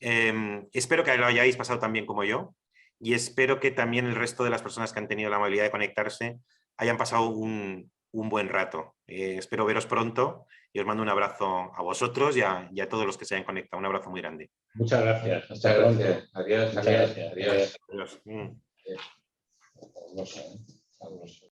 Espero que lo hayáis pasado tan bien como yo y espero que también el resto de las personas que han tenido la amabilidad de conectarse hayan pasado un buen rato. Espero veros pronto y os mando un abrazo a vosotros y a todos los que se hayan conectado. Un abrazo muy grande. Muchas gracias. Muchas gracias. Adiós. Muchas gracias. Adiós. Adiós.